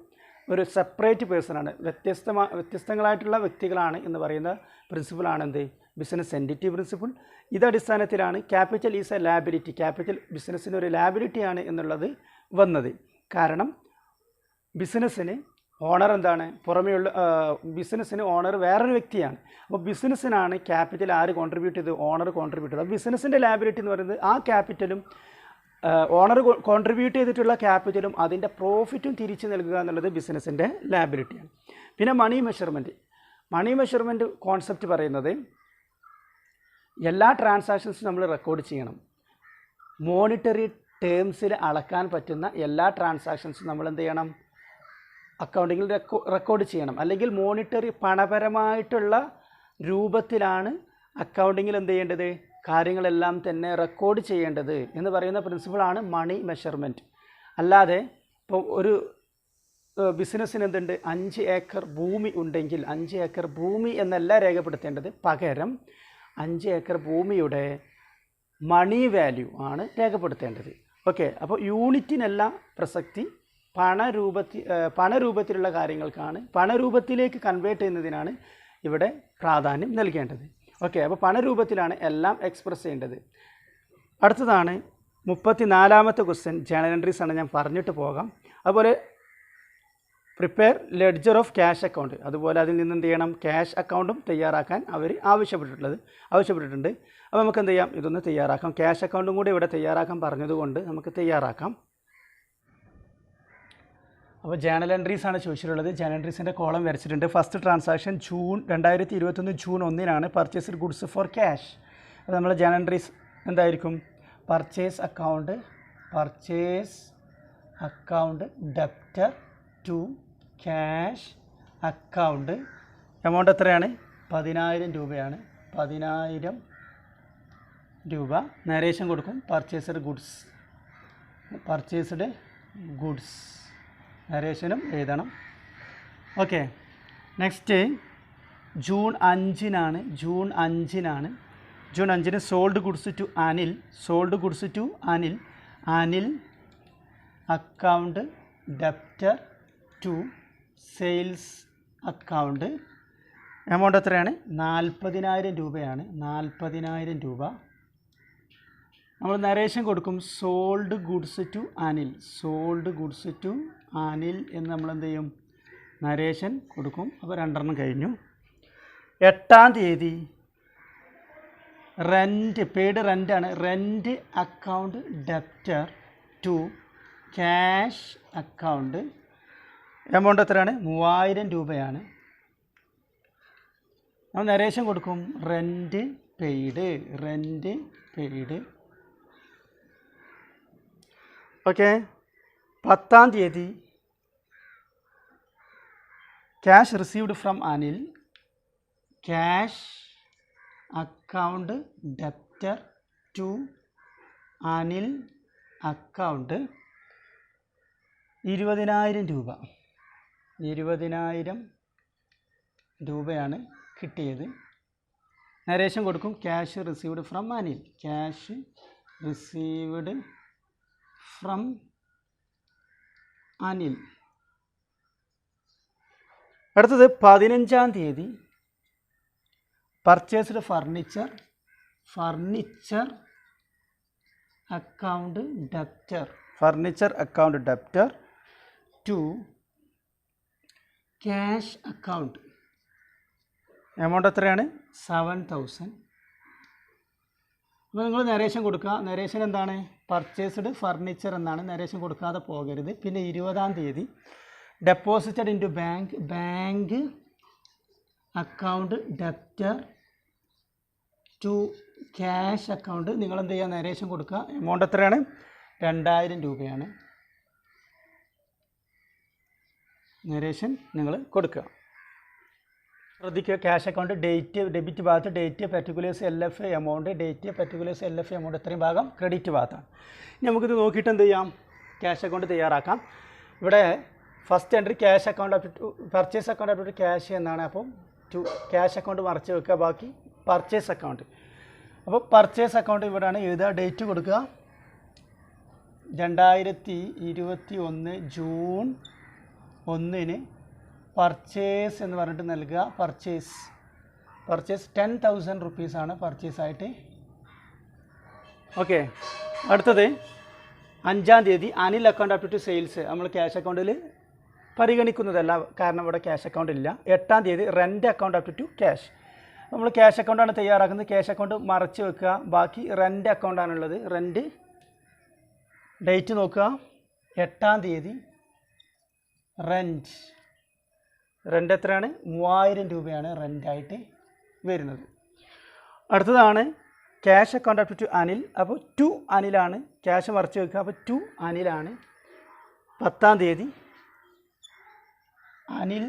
ഒരു സെപ്പറേറ്റ് പേഴ്സണാണ്, വ്യത്യസ്തങ്ങളായിട്ടുള്ള വ്യക്തികളാണ് എന്ന് പറയുന്ന പ്രിൻസിപ്പിളാണ് എന്ത്, ബിസിനസ് എൻറ്റിറ്റി പ്രിൻസിപ്പിൾ. ഇതടിസ്ഥാനത്തിലാണ് capital is a liability, capital ബിസിനസ്സിന് ഒരു ലാബിലിറ്റിയാണ് എന്നുള്ളത് വന്നത്. കാരണം ബിസിനസ്സിന് ഓണർ എന്താണ്, പുറമെയുള്ള ബിസിനസ്സിന് ഓണർ വേറൊരു വ്യക്തിയാണ്. അപ്പോൾ ബിസിനസ്സിനാണ് ക്യാപിറ്റൽ ആര് കോൺട്രിബ്യൂട്ട് ചെയ്ത്, ഓണർ കോൺട്രിബ്യൂട്ട് ചെയ്തത്. ബിസിനസ്സിൻ്റെ ലാബിലിറ്റി എന്ന് പറയുന്നത് ആ ക്യാപിറ്റലും ഓണർ കോൺട്രിബ്യൂട്ട് ചെയ്തിട്ടുള്ള ക്യാപിറ്റലും അതിൻ്റെ പ്രോഫിറ്റും തിരിച്ചു നൽകുക എന്നുള്ളത് ബിസിനസ്സിൻ്റെ ലാബിലിറ്റിയാണ്. പിന്നെ മണി മെഷർമെൻറ്റ് കോൺസെപ്റ്റ് പറയുന്നത് എല്ലാ ട്രാൻസാക്ഷൻസും നമ്മൾ റെക്കോർഡ് ചെയ്യണം. മോണിറ്ററി ടേംസിൽ അളക്കാൻ പറ്റുന്ന എല്ലാ ട്രാൻസാക്ഷൻസും നമ്മൾ എന്ത് ചെയ്യണം, അക്കൗണ്ടിങ്ങിൽ റെക്കോർഡ് ചെയ്യണം. അല്ലെങ്കിൽ മോണിറ്ററി പണപരമായിട്ടുള്ള രൂപത്തിലാണ് അക്കൗണ്ടിങ്ങിൽ എന്ത് ചെയ്യേണ്ടത്, കാര്യങ്ങളെല്ലാം തന്നെ റെക്കോർഡ് ചെയ്യേണ്ടത് എന്ന് പറയുന്ന പ്രിൻസിപ്പിളാണ് മണി മെഷർമെൻറ്റ്. അല്ലാതെ ഇപ്പോൾ ഒരു ബിസിനസ്സിന് എന്തുണ്ട്, 5 ഏക്കർ ഭൂമി ഉണ്ടെങ്കിൽ 5 ഏക്കർ ഭൂമി എന്നല്ല രേഖപ്പെടുത്തേണ്ടത്, പകരം 5 ഏക്കർ ഭൂമിയുടെ മണി വാല്യൂ ആണ് രേഖപ്പെടുത്തേണ്ടത്. ഓക്കെ, അപ്പോൾ യൂണിറ്റിനല്ല പ്രസക്തി, പണരൂപത്തിലുള്ള കാര്യങ്ങൾക്കാണ്, പണരൂപത്തിലേക്ക് കൺവേർട്ട് ചെയ്യുന്നതിനാണ് ഇവിടെ പ്രാധാന്യം നൽകേണ്ടത്. ഓക്കെ, അപ്പോൾ പണരൂപത്തിലാണ് എല്ലാം എക്സ്പ്രസ് ചെയ്യേണ്ടത്. അടുത്തതാണ് 34ാമത്തെ ക്വസ്റ്റ്യൻ, ജേണൽ എൻട്രീസ് ആണ്, ഞാൻ പറഞ്ഞിട്ട് പോകാം. അതുപോലെ prepare ledger of cash account, അതുപോലെ അതിൽ നിന്ന് എന്ത് ചെയ്യണം, ക്യാഷ് അക്കൗണ്ടും തയ്യാറാക്കാൻ അവർ ആവശ്യപ്പെട്ടിട്ടുണ്ട്. അപ്പോൾ നമുക്ക് എന്ത് ചെയ്യാം, ഇതൊന്ന് തയ്യാറാക്കാം. ക്യാഷ് അക്കൗണ്ടും കൂടി ഇവിടെ തയ്യാറാക്കാൻ പറഞ്ഞതുകൊണ്ട് നമുക്ക് തയ്യാറാക്കാം. അപ്പോൾ ജേണൽ എൻട്രീസ് ആണ് ചോദിച്ചിട്ടുള്ളത്. ജേണൽ എൻട്രീസിൻ്റെ കോളം വരച്ചിട്ടുണ്ട്. ഫസ്റ്റ് ട്രാൻസാക്ഷൻ 2021 ജൂൺ 1-നാണ്, പർച്ചേസ്ഡ് ഗുഡ്സ് ഫോർ ക്യാഷ്. അപ്പോൾ നമ്മൾ ജേണൽ എൻട്രീസ് എന്തായിരിക്കും, purchase account debtor to cash account. Amount എത്രയാണ്, 10,000 രൂപയാണ്. 10,000 രൂപ. നരേഷൻ കൊടുക്കും, പർച്ചേസ്ഡ് ഗുഡ്സ് നരേഷനും എഴുതണം. ഓക്കെ, നെക്സ്റ്റ് ജൂൺ 5-നാണ്. ജൂൺ 5-ന് sold goods to Anil account debtor to sales account. Amount എത്രയാണ്, 40,000 രൂപയാണ്. 40,000 രൂപ. നമ്മൾ നരേഷൻ കൊടുക്കും, സോൾഡ് ഗുഡ്സ് ടു അനിൽ എന്ന് നമ്മൾ എന്ത് ചെയ്യും, നരേഷൻ കൊടുക്കും. അപ്പോൾ 2 കഴിഞ്ഞു. 8-ാം തീയതി പെയ്ഡ് റെൻ്റാണ്. Rent account debtor to cash account. Amount എത്രയാണ്, 3,000 രൂപയാണ്. നമ്മൾ നരേഷൻ കൊടുക്കും, റെൻ്റ് പെയ്ഡ്. ഓക്കെ. 10-ാം തീയതി cash received from Anil, cash account debtor to Anil account 20,000 രൂപ. 20,000 രൂപയാണ് കിട്ടിയത്. നരേഷൻ കൊടുക്കും. Cash received from Anil, cash received from Anil. അടുത്തത് 15-ാം തീയതി purchased furniture, furniture account debtor, furniture account debtor to cash account. Amount എത്രയാണ്? 7,000. അപ്പോൾ നിങ്ങൾ നരേഷൻ കൊടുക്കുക. നരേഷൻ എന്താണ്? പർച്ചേസ്ഡ് ഫർണിച്ചർ എന്നാണ്. നരേഷൻ കൊടുക്കാതെ പോകരുത്. പിന്നെ 20-ാം തീയതി deposited in to bank, bank account debtor to cash account. നിങ്ങൾ എന്ത് ചെയ്യുക? നരേഷൻ കൊടുക്കുക. എമൗണ്ട് എത്രയാണ്? 2,000 രൂപയാണ്. നരേഷൻ നിങ്ങൾ കൊടുക്കുക. ശ്രദ്ധിക്കുക, ക്യാഷ് അക്കൗണ്ട് ഡേറ്റ് ഡെബിറ്റ് ഭാഗത്ത് date particulars LF amount, date particulars LF amount ഇത്രയും ഭാഗം ക്രെഡിറ്റ് ഭാഗത്താണ്. ഇനി നമുക്കിത് നോക്കിയിട്ട് എന്ത് ചെയ്യാം? ക്യാഷ് അക്കൗണ്ട് തയ്യാറാക്കാം. ഇവിടെ first entry cash account up to purchase account up to cash എന്നാണ്. അപ്പം ടു ക്യാഷ് അക്കൗണ്ട് മറച്ച് വെക്കുക. ബാക്കി പർച്ചേസ് അക്കൗണ്ട്. അപ്പോൾ പർച്ചേസ് അക്കൗണ്ട് ഇവിടെയാണ് എഴുതുക. ഡേറ്റ് കൊടുക്കുക 2021 ജൂൺ 1 പർച്ചേസ് എന്ന് പറഞ്ഞിട്ട് നൽകുക. പർച്ചേസ് 10,000 റുപ്പീസാണ് പർച്ചേസ് ആയിട്ട്. ഓക്കെ. അടുത്തത് 5-ാം തീയതി Anil account up to sales നമ്മൾ ക്യാഷ് അക്കൗണ്ടിൽ പരിഗണിക്കുന്നതല്ല, കാരണം ഇവിടെ ക്യാഷ് അക്കൗണ്ട് ഇല്ല. 8-ാം തീയതി rent account up to cash. നമ്മൾ ക്യാഷ് അക്കൗണ്ടാണ് തയ്യാറാക്കുന്നത്. ക്യാഷ് അക്കൗണ്ട് മറച്ച് വെക്കുക. ബാക്കി റെൻ്റ് അക്കൗണ്ടാണുള്ളത്. റെൻ്റ് ഡേറ്റ് നോക്കുക 8-ാം തീയതി. റെൻ്റ് എത്രയാണ്? 3,000 രൂപയാണ് റെൻ്റായിട്ട് വരുന്നത്. അടുത്തതാണ് cash account up to Anil. അപ്പോൾ ടു അനിലാണ്. ക്യാഷ് മറച്ച് വെക്കുക. അപ്പോൾ ടു അനിലാണ്. 10-ാം തീയതി അനിൽ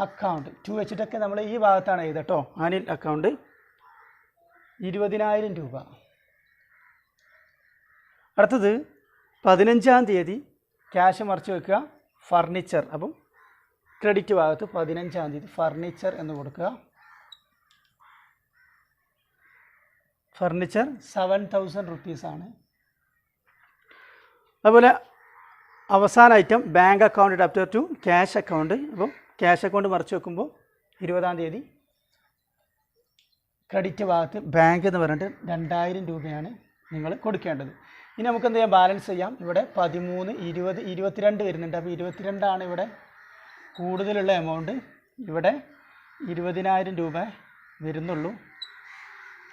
അക്കൗണ്ട് ടു വെച്ചിട്ടൊക്കെ നമ്മൾ ഈ ഭാഗത്താണ് എഴുതുക കേട്ടോ. അനിൽ അക്കൗണ്ട് 20,000 രൂപ. അടുത്തത് 15-ാം തീയതി ക്യാഷ് മറച്ച് വെക്കുക. ഫർണിച്ചർ. അപ്പം ക്രെഡിറ്റ് ഭാഗത്ത് 15-ാം തീയതി ഫർണിച്ചർ എന്ന് കൊടുക്കുക. ഫർണിച്ചർ 7,000 റുപ്പീസാണ്. അതുപോലെ അവസാന item bank account debtor to cash account. അപ്പം ക്യാഷ് അക്കൗണ്ട് മറച്ച് വെക്കുമ്പോൾ 20-ാം തീയതി ക്രെഡിറ്റ് ഭാഗത്ത് ബാങ്ക് എന്ന് പറഞ്ഞിട്ട് 2,000 രൂപയാണ് നിങ്ങൾ കൊടുക്കേണ്ടത്. ഇനി നമുക്ക് എന്ത് ചെയ്യാം? ബാലൻസ് ചെയ്യാം. ഇവിടെ 13, 20, 22 വരുന്നുണ്ട്. അപ്പോൾ 22 ഇവിടെ കൂടുതലുള്ള എമൗണ്ട്. ഇവിടെ 20,000 രൂപ വരുന്നുള്ളൂ.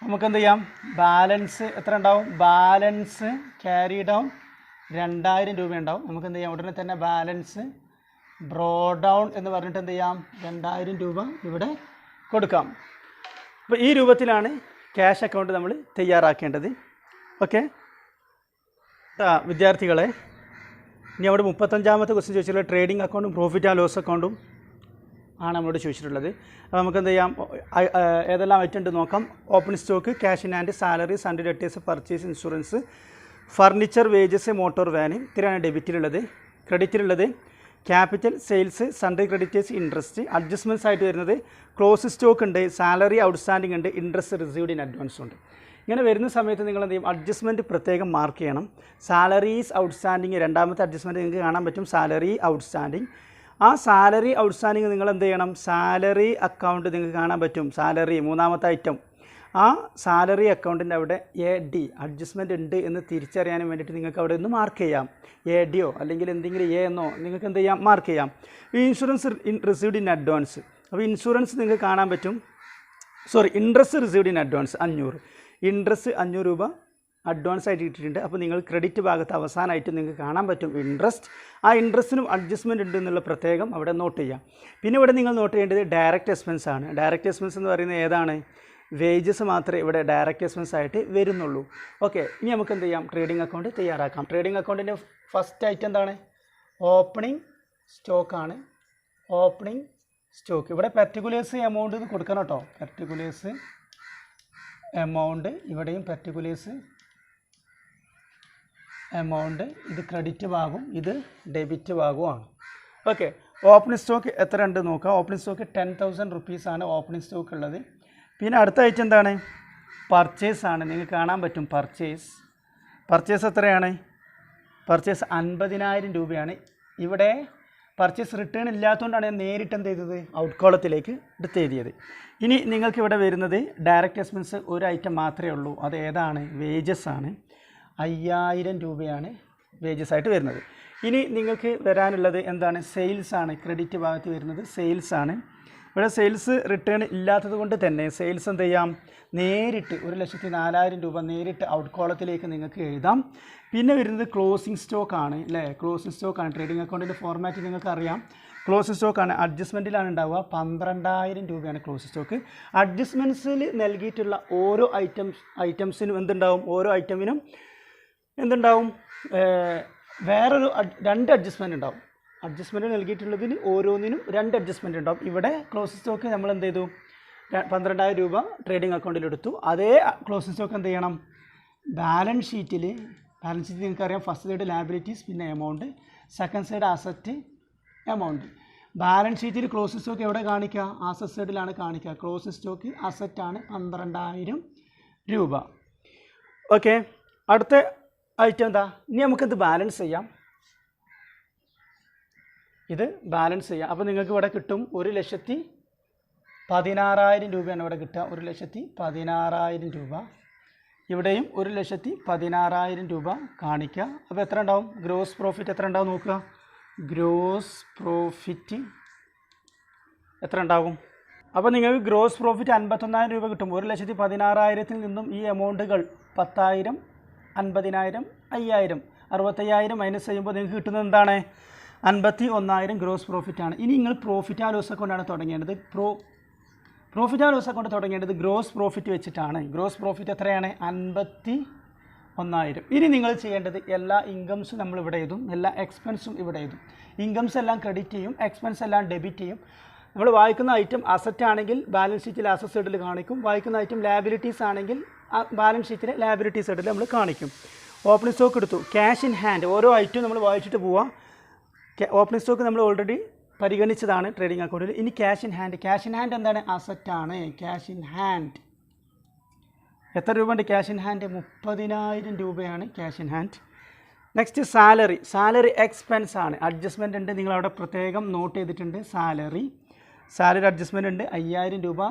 നമുക്കെന്ത് ചെയ്യാം? ബാലൻസ് എത്ര ഉണ്ടാവും? ബാലൻസ് ക്യാരി ഡൗൺ 2,000 രൂപ ഉണ്ടാവും. നമുക്കെന്ത് ചെയ്യാം? ഉടനെ തന്നെ ബാലൻസ് ബ്രോ ഡൗൺ എന്ന് പറഞ്ഞിട്ട് എന്ത് ചെയ്യാം? 2,000 രൂപ ഇവിടെ കൊടുക്കാം. അപ്പോൾ ഈ രൂപത്തിലാണ് ക്യാഷ് അക്കൗണ്ട് നമ്മൾ തയ്യാറാക്കേണ്ടത്. ഓക്കെ വിദ്യാർത്ഥികളെ, ഇനി അവിടെ 35-ാമത്തെ ക്വസ്റ്റ്യൻ ചോദിച്ചിട്ടുള്ള ട്രേഡിംഗ് അക്കൗണ്ടും പ്രോഫിറ്റ് ആൻഡ് ലോസ് അക്കൗണ്ടും ആണ് നമ്മളോട് ചോദിച്ചിട്ടുള്ളത്. അപ്പോൾ നമുക്ക് എന്ത് ചെയ്യാം? ഏതെല്ലാം ഐറ്റം ഉണ്ട് നോക്കാം. Open stock, cash in hand, salary, sundry debtors, purchase, insurance, furniture, wages, motor van. ഇത്രയാണ് ഡെബിറ്റിലുള്ളത്. ക്രെഡിറ്റിലുള്ളത് capital, sales, sundry creditors, interest. Adjustments ആയിട്ട് വരുന്നത് ക്ലോസ് സ്റ്റോക്ക് ഉണ്ട്, സാലറി ഔട്ട്സ്റ്റാൻഡിംഗ് ഉണ്ട്, ഇൻട്രസ്റ്റ് റിസീവ്ഡ് ഇൻ അഡ്വാൻസ് ഉണ്ട്. ഇങ്ങനെ വരുന്ന സമയത്ത് നിങ്ങൾ എന്ത് ചെയ്യും? അഡ്ജസ്റ്റ്മെൻറ്റ് പ്രത്യേകം മാർക്ക് ചെയ്യണം. സാലറീസ് ഔട്ട്സ്റ്റാൻഡിങ് രണ്ടാമത്തെ അഡ്ജസ്റ്റ്മെൻറ്റ് നിങ്ങൾക്ക് കാണാൻ പറ്റും. Salary outstanding. ആ സാലറി ഔട്ട്സ്റ്റാൻഡിങ് നിങ്ങൾ എന്ത് ചെയ്യണം? സാലറി അക്കൗണ്ട് നിങ്ങൾക്ക് കാണാൻ പറ്റും. സാലറി മൂന്നാമത്തെ ഐറ്റം. ആ സാലറി അക്കൗണ്ടിൻ്റെ അവിടെ AD അഡ്ജസ്റ്റ്മെൻറ്റ് ഉണ്ട് എന്ന് തിരിച്ചറിയാനും വേണ്ടിയിട്ട് നിങ്ങൾക്ക് അവിടെ ഒന്ന് മാർക്ക് ചെയ്യാം. ADയോ അല്ലെങ്കിൽ എന്തെങ്കിലും എന്നോ നിങ്ങൾക്ക് എന്ത് ചെയ്യാം? മാർക്ക് ചെയ്യാം. ഈ ഇൻഷുറൻസ് റിസീവ്ഡ് ഇൻ അഡ്വാൻസ്. അപ്പോൾ ഇൻഷുറൻസ് നിങ്ങൾക്ക് കാണാൻ പറ്റും. Interest received in advance 500. Interest 500 രൂപ അഡ്വാൻസ് ആയിട്ട് കിട്ടിയിട്ടുണ്ട്. അപ്പോൾ നിങ്ങൾ ക്രെഡിറ്റ് ഭാഗത്ത് അവസാനമായിട്ട് നിങ്ങൾക്ക് കാണാൻ പറ്റും ഇൻട്രസ്റ്റ്. ആ ഇൻട്രസ്റ്റിനും അഡ്ജസ്റ്റ്മെൻറ്റ് ഉണ്ട് എന്നുള്ള പ്രത്യേകം അവിടെ നോട്ട് ചെയ്യാം. പിന്നെ ഇവിടെ നിങ്ങൾ നോട്ട് ചെയ്യേണ്ടത് ഡയറക്റ്റ് എക്സ്പെൻസ് ആണ്. ഡയറക്റ്റ് എക്സ്പെൻസ് എന്ന് പറയുന്നത് ഏതാണ്? വേജസ് മാത്രമേ ഇവിടെ ഡയറക്റ്റ് എക്സ്പെൻസ് ആയിട്ട് വരുന്നുള്ളൂ. ഓക്കെ, ഇനി നമുക്ക് എന്ത് ചെയ്യാം, ട്രേഡിംഗ് അക്കൗണ്ട് തയ്യാറാക്കാം. ട്രേഡിംഗ് അക്കൗണ്ടിൻ്റെ ഫസ്റ്റ് ഐറ്റം എന്താണ്? ഓപ്പണിംഗ് സ്റ്റോക്കാണ്. ഓപ്പണിംഗ് സ്റ്റോക്ക് ഇവിടെ പെർട്ടിക്കുലേഴ്സ് എമൗണ്ട് ഇത് കൊടുക്കണം കേട്ടോ. പെർട്ടിക്കുലേഴ്സ് എമൗണ്ട്, ഇവിടെയും പെർട്ടിക്കുലേഴ്സ് എമൗണ്ട്. ഇത് ക്രെഡിറ്റ് ഭാഗവും ഇത് ഡെബിറ്റ് ഭാഗവുമാണ്. ഓക്കെ, ഓപ്പണിംഗ് സ്റ്റോക്ക് എത്ര ഉണ്ട് നോക്കാം. ഓപ്പണിംഗ് സ്റ്റോക്ക് 10,000 റുപ്പീസാണ് ഓപ്പണിംഗ് സ്റ്റോക്ക് ഉള്ളത്. പിന്നെ അടുത്ത ഐറ്റം എന്താണ്? പർച്ചേസ് ആണ്. നിങ്ങൾക്ക് കാണാൻ പറ്റും പർച്ചേസ് എത്രയാണ്? പർച്ചേസ് 50,000 രൂപയാണ്. ഇവിടെ പർച്ചേസ് റിട്ടേൺ ഇല്ലാത്തതുകൊണ്ടാണ് ഞാൻ നേരിട്ട് എന്ത് ചെയ്തത്, ഔട്ട് കോളത്തിലേക്ക് എടുത്ത് എഴുതിയത്. ഇനി നിങ്ങൾക്ക് ഇവിടെ വരുന്നത് ഡയറക്റ്റ് എക്സ്പെൻസ് ഒരു ഐറ്റം മാത്രമേ ഉള്ളൂ. അത് ഏതാണ്? വേജസ് ആണ്. 5,000 രൂപയാണ് വേജസ് ആയിട്ട് വരുന്നത്. ഇനി നിങ്ങൾക്ക് വരാനുള്ളത് എന്താണ്? സെയിൽസ് ആണ്. ക്രെഡിറ്റ് ഭാഗത്ത് വരുന്നത് സെയിൽസ് ആണ്. ഇവിടെ സെയിൽസ് റിട്ടേൺ ഇല്ലാത്തത് കൊണ്ട് തന്നെ സെയിൽസ് എന്ത് ചെയ്യാം, നേരിട്ട് 1,04,000 രൂപ നേരിട്ട് ഔട്ട് കോളത്തിലേക്ക് നിങ്ങൾക്ക് എഴുതാം. പിന്നെ വരുന്നത് ക്ലോസിംഗ് സ്റ്റോക്കാണ് അല്ലേ. ക്ലോസിംഗ് സ്റ്റോക്കാണ്. ട്രേഡിംഗ് അക്കൗണ്ടിൻ്റെ ഫോർമാറ്റ് നിങ്ങൾക്ക് അറിയാം. ക്ലോസിംഗ് സ്റ്റോക്കാണ്. അഡ്ജസ്റ്റ്മെൻറ്റിലാണ് ഉണ്ടാവുക. 12,000 രൂപയാണ് ക്ലോസിംഗ് സ്റ്റോക്ക്. അഡ്ജസ്റ്റ്മെൻറ്റ്സിൽ നൽകിയിട്ടുള്ള ഓരോ ഐറ്റംസിനും എന്തുണ്ടാവും? ഓരോ ഐറ്റമിനും എന്തുണ്ടാവും? വേറൊരു 2 അഡ്ജസ്റ്റ്മെൻറ്റ് ഉണ്ടാവും. അഡ്ജസ്റ്റ്മെൻറ്റ് നൽകിയിട്ടുള്ളതിന് ഓരോന്നിനും 2 അഡ്ജസ്റ്റ്മെൻറ്റ് ഉണ്ടാവും. ഇവിടെ ക്ലോസിംഗ് സ്റ്റോക്ക് നമ്മൾ എന്ത് ചെയ്തു? 12,000 രൂപ ട്രേഡിംഗ് അക്കൗണ്ടിലെടുത്തു. അതേ ക്ലോസിംഗ് സ്റ്റോക്ക് എന്ത് ചെയ്യണം? ബാലൻസ് ഷീറ്റിൽ നിങ്ങൾക്കറിയാം, ഫസ്റ്റ് സൈഡ് ലാബിലിറ്റീസ്, പിന്നെ amount, second side asset, amount. Balance ഷീറ്റിൽ ക്ലോസിംഗ് സ്റ്റോക്ക് എവിടെ കാണിക്കുക? അസറ്റ് സൈഡിലാണ് കാണിക്കുക. ക്ലോസിംഗ് സ്റ്റോക്ക് അസറ്റാണ് 12,000 രൂപ. ഓക്കെ, അടുത്ത ഐറ്റം എന്താ? ഇനി നമുക്കിത് ബാലൻസ് ചെയ്യാം. ഇത് ബാലൻസ് ചെയ്യാം. അപ്പോൾ നിങ്ങൾക്ക് ഇവിടെ കിട്ടും 1,16,000 രൂപയാണ് ഇവിടെ കിട്ടുക. 1,16,000 രൂപ. ഇവിടെയും 1,16,000 രൂപ കാണിക്കുക. അപ്പോൾ എത്ര ഉണ്ടാവും? ഗ്രോസ് പ്രോഫിറ്റ് എത്ര ഉണ്ടാവും നോക്കുക. ഗ്രോസ് പ്രോഫിറ്റ് എത്ര ഉണ്ടാവും? അപ്പോൾ നിങ്ങൾക്ക് ഗ്രോസ് പ്രോഫിറ്റ് 51,000 രൂപ കിട്ടും. 1,16,000 നിന്നും ഈ എമൗണ്ടുകൾ 10,000, 50,000, 5,000, 65,000 മൈനസ് ചെയ്യുമ്പോൾ നിങ്ങൾക്ക് കിട്ടുന്നത് എന്താണ്? 51,000 ഗ്രോസ് പ്രോഫിറ്റാണ്. ഇനി നിങ്ങൾ പ്രോഫിറ്റ് ആൻഡ് ലോസ് അക്കൗണ്ടാണ് തുടങ്ങേണ്ടത്. പ്രോഫിറ്റ് ആൻഡ് ലോസ് അക്കൗണ്ട് തുടങ്ങേണ്ടത് ഗ്രോസ് പ്രോഫിറ്റ് വെച്ചിട്ടാണ്. ഗ്രോസ് പ്രോഫിറ്റ് എത്രയാണ്? 51,000. ഇനി നിങ്ങൾ ചെയ്യേണ്ടത് എല്ലാ ഇൻകംസും നമ്മൾ ഇവിടെ എഴുതും, എല്ലാ എക്സ്പെൻസും ഇവിടെ എഴുതും. ഇൻകംസ് എല്ലാം ക്രെഡിറ്റ് ചെയ്യും, എക്സ്പെൻസ് എല്ലാം ഡെബിറ്റ് ചെയ്യും. നമ്മൾ വായിക്കുന്ന ഐറ്റം അസറ്റ് ആണെങ്കിൽ ബാലൻസ് ഷീറ്റിൽ അസറ്റ് സൈഡിൽ കാണിക്കും. വായിക്കുന്ന ഐറ്റം ലാബിലിറ്റീസ് ആണെങ്കിൽ ബാലൻസ് ഷീറ്റിൽ ലാബിലിറ്റീസ് സൈഡിൽ നമ്മൾ കാണിക്കും. ഓപ്പണിംഗ് സ്റ്റോക്ക് എടുത്തു. ക്യാഷ് ഇൻ ഹാൻഡ് ഓരോ ഐറ്റവും നമ്മൾ വായിച്ചിട്ട് പോവാം. ഓപ്പണിംഗ് സ്റ്റോക്ക് നമ്മൾ ഓൾറെഡി പരിഗണിച്ചതാണ് ട്രേഡിംഗ് അക്കൗണ്ടിൽ. ഇനി cash in hand. Cash in hand എന്താണ്? അസറ്റാണ്. ക്യാഷ് ഇൻ ഹാൻഡ് എത്ര രൂപ ഉണ്ട്? ക്യാഷ് ഇൻ ഹാൻഡ് 30,000 രൂപയാണ് cash in hand. Next salary expense ആണ്. അഡ്ജസ്റ്റ്മെൻ്റ് ഉണ്ട്, നിങ്ങളവിടെ പ്രത്യേകം നോട്ട് ചെയ്തിട്ടുണ്ട്. സാലറി അഡ്ജസ്റ്റ്മെൻ്റ് ഉണ്ട്. 5,000 രൂപ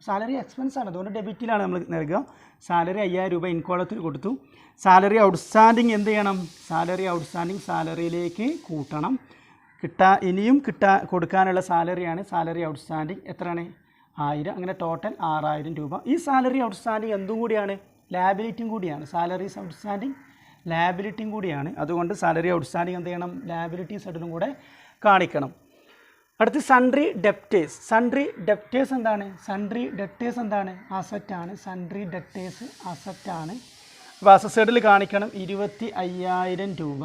സാലറി എക്സ്പെൻസ് ആണ്, അതുകൊണ്ട് ഡെബിറ്റിലാണ് നമ്മൾ നൽകുക. സാലറി 5,000 രൂപ ഇൻകോളത്തിൽ കൊടുത്തു. സാലറി ഔട്ട്സ്റ്റാൻഡിങ് എന്ത് ചെയ്യണം? സാലറി ഔട്ട്സ്റ്റാൻഡിങ് സാലറിയിലേക്ക് കൂട്ടണം. ഇനിയും കൊടുക്കാനുള്ള സാലറിയാണ് സാലറി ഔട്ട്സ്റ്റാൻഡിങ്. എത്രയാണ്? 1,000. അങ്ങനെ ടോട്ടൽ 6,000 രൂപ. ഈ സാലറി ഔട്ട്സ്റ്റാൻഡിങ് എന്തും കൂടിയാണ്? ലാബിലിറ്റിയും കൂടിയാണ്. സാലറീസ് ഔട്ട്സ്റ്റാൻഡിങ് ലാബിലിറ്റിയും കൂടിയാണ്. അതുകൊണ്ട് സാലറി ഔട്ട്സ്റ്റാൻഡിങ് എന്ത് ചെയ്യണം? ലാബിലിറ്റി സൈഡിലും കൂടെ കാണിക്കണം. അടുത്ത് സൺട്രി ഡെപ്റ്റേഴ്സ് എന്താണ്? സൺട്രി ഡെപ്റ്റേഴ്സ് എന്താണ്? അസറ്റാണ്. സൺട്രി ഡെപ്റ്റേഴ്സ് അസറ്റാണ്. അപ്പോൾ അസറ്റ് സൈഡിൽ കാണിക്കണം 25,000 രൂപ.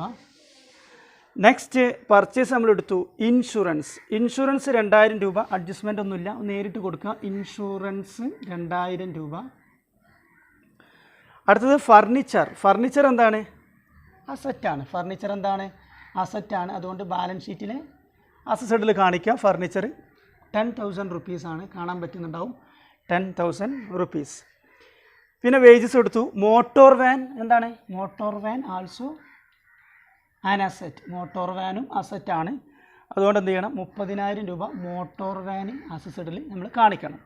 നെക്സ്റ്റ് പർച്ചേസ് നമ്മൾ എടുത്തു. ഇൻഷുറൻസ് 2,000 രൂപ. അഡ്ജസ്റ്റ്മെൻ്റ് ഒന്നുമില്ല, നേരിട്ട് കൊടുക്കുക. ഇൻഷുറൻസ് 2,000 രൂപ. അടുത്തത് ഫർണിച്ചർ എന്താണ്? അസറ്റാണ്. ഫർണിച്ചർ എന്താണ്? അസറ്റാണ്. അതുകൊണ്ട് ബാലൻസ് ഷീറ്റിൽ അസറ്റ് സൈഡിൽ കാണിക്കുക. ഫർണിച്ചർ 10,000 റുപ്പീസാണ്. കാണാൻ പറ്റുന്നുണ്ടാവും. 10,000 റുപ്പീസ്. പിന്നെ വേജസ് എടുത്തു. മോട്ടോർ വാൻ എന്താണ്? Motor van also an asset. Motor വാനും അസറ്റാണ്. അതുകൊണ്ട് എന്ത് ചെയ്യണം? 30,000 രൂപ മോട്ടോർ വാന് അസറ്റ് സൈഡിൽ നമ്മൾ കാണിക്കണം.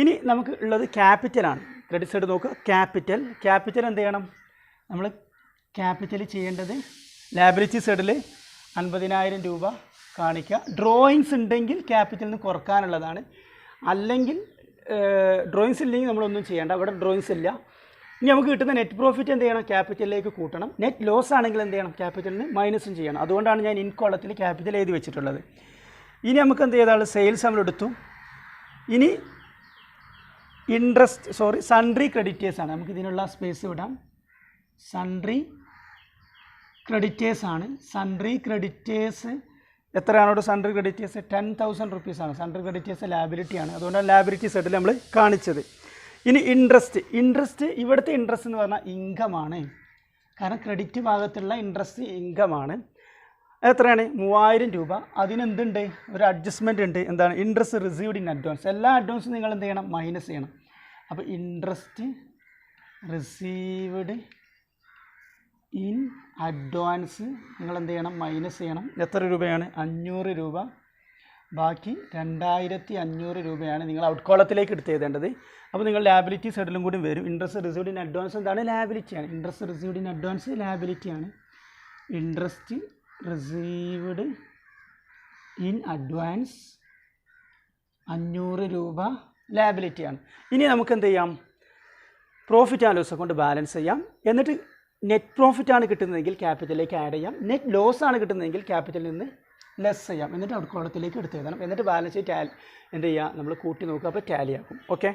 ഇനി നമുക്ക് ഉള്ളത് ക്യാപിറ്റലാണ്. ക്രെഡിറ്റ് സൈഡ് നോക്കുക. ക്യാപിറ്റൽ എന്ത് ചെയ്യണം? നമ്മൾ ക്യാപിറ്റൽ ചെയ്യേണ്ടത് ലാബിലിറ്റി സൈഡിൽ 50,000 രൂപ കാണിക്കുക. ഡ്രോയിങ്സ് ഉണ്ടെങ്കിൽ ക്യാപിറ്റലിൽ നിന്ന് കുറക്കാനുള്ളതാണ്. അല്ലെങ്കിൽ ഡ്രോയിങ്സ് ഇല്ലെങ്കിൽ നമ്മളൊന്നും ചെയ്യേണ്ട. അവിടെ ഡ്രോയിങ്സ് ഇല്ല. ഇനി നമുക്ക് കിട്ടുന്ന നെറ്റ് പ്രോഫിറ്റ് എന്ത് ചെയ്യണം? ക്യാപിറ്റലിലേക്ക് കൂട്ടണം. നെറ്റ് ലോസ് ആണെങ്കിൽ എന്ത് ചെയ്യണം? ക്യാപിറ്റലിന് മൈനസും ചെയ്യണം. അതുകൊണ്ടാണ് ഞാൻ ഇൻകോളത്തിൽ ക്യാപിറ്റൽ എഴുതി വെച്ചിട്ടുള്ളത്. ഇനി നമുക്ക് എന്ത് ചെയ്താൽ സെയിൽസ് നമ്മൾ എടുത്തു. ഇനി സൺട്രി ക്രെഡിറ്റേഴ്സാണ്. നമുക്ക് ഇതിനുള്ള സ്പേസ് വിടാം. സൺട്രി ക്രെഡിറ്റേഴ്സാണ്. സൺട്രി ക്രെഡിറ്റേഴ്സ് എത്രയാണോ സൺട്രി ക്രെഡിറ്റേഴ്സ് 10,000 റുപ്പീസാണ്. സൺട്രി ക്രെഡിറ്റേഴ്സ് ലാബിലിറ്റിയാണ്. അതുകൊണ്ടാണ് ലാബിലിറ്റി സൈഡിൽ നമ്മൾ കാണിച്ചത്. ഇനി ഇൻട്രസ്റ്റ് ഇവിടുത്തെ ഇൻട്രസ്റ്റ് എന്ന് പറഞ്ഞാൽ ഇൻകമാണ്. കാരണം ക്രെഡിറ്റ് ഭാഗത്തുള്ള ഇൻട്രസ്റ്റ് ഇൻകമാണ്. എത്രയാണ്? 3000 രൂപ. അതിനെന്തുണ്ട്? ഒരു അഡ്ജസ്റ്റ്മെൻറ്റ് ഉണ്ട്. എന്താണ്? Interest received in advance. എല്ലാ അഡ്വാൻസും നിങ്ങൾ എന്ത് ചെയ്യണം? മൈനസ് ചെയ്യണം. അപ്പോൾ ഇൻട്രസ്റ്റ് റിസീവ്ഡ് ഇൻ അഡ്വാൻസ് നിങ്ങൾ എന്ത് ചെയ്യണം? മൈനസ് ചെയ്യണം. എത്ര രൂപയാണ്? 500 രൂപ. ബാക്കി 2500 രൂപയാണ് നിങ്ങൾ ഔട്ട് കോളത്തിലേക്ക് എടുത്ത് എഴുതേണ്ടത്. അപ്പോൾ നിങ്ങൾ ലാബിലിറ്റി സൈഡിലും കൂടി വരും. ഇൻട്രസ്റ്റ് റിസീവ്ഡ് ഇൻ അഡ്വാൻസ് എന്താണ്? ലാബിലിറ്റിയാണ്. ഇൻട്രസ്റ്റ് റിസീവ്ഡ് ഇൻ അഡ്വാൻസ് ലാബിലിറ്റിയാണ്. ഇൻട്രസ്റ്റ് റിസീവ്ഡ് ഇൻ അഡ്വാൻസ് 500 രൂപ ലാബിലിറ്റിയാണ്. ഇനി നമുക്ക് എന്ത് ചെയ്യാം? Profit and loss account balance ചെയ്യാം. എന്നിട്ട് നെറ്റ് പ്രോഫിറ്റാണ് കിട്ടുന്നതെങ്കിൽ ക്യാപിറ്റലിലേക്ക് ആഡ് ചെയ്യാം. നെറ്റ് ലോസ് ആണ് കിട്ടുന്നതെങ്കിൽ ക്യാപിറ്റലിൽ നിന്ന് ലെസ് ചെയ്യാം. എന്നിട്ട് ഔട്ട് കോളത്തിലേക്ക് എടുത്ത് എഴുതണം. എന്നിട്ട് ബാലൻസ് ഷീറ്റ് എന്ത് ചെയ്യുക? നമ്മൾ കൂട്ടി നോക്കുക. അപ്പോൾ ടാലി ആക്കും. ഓക്കെ.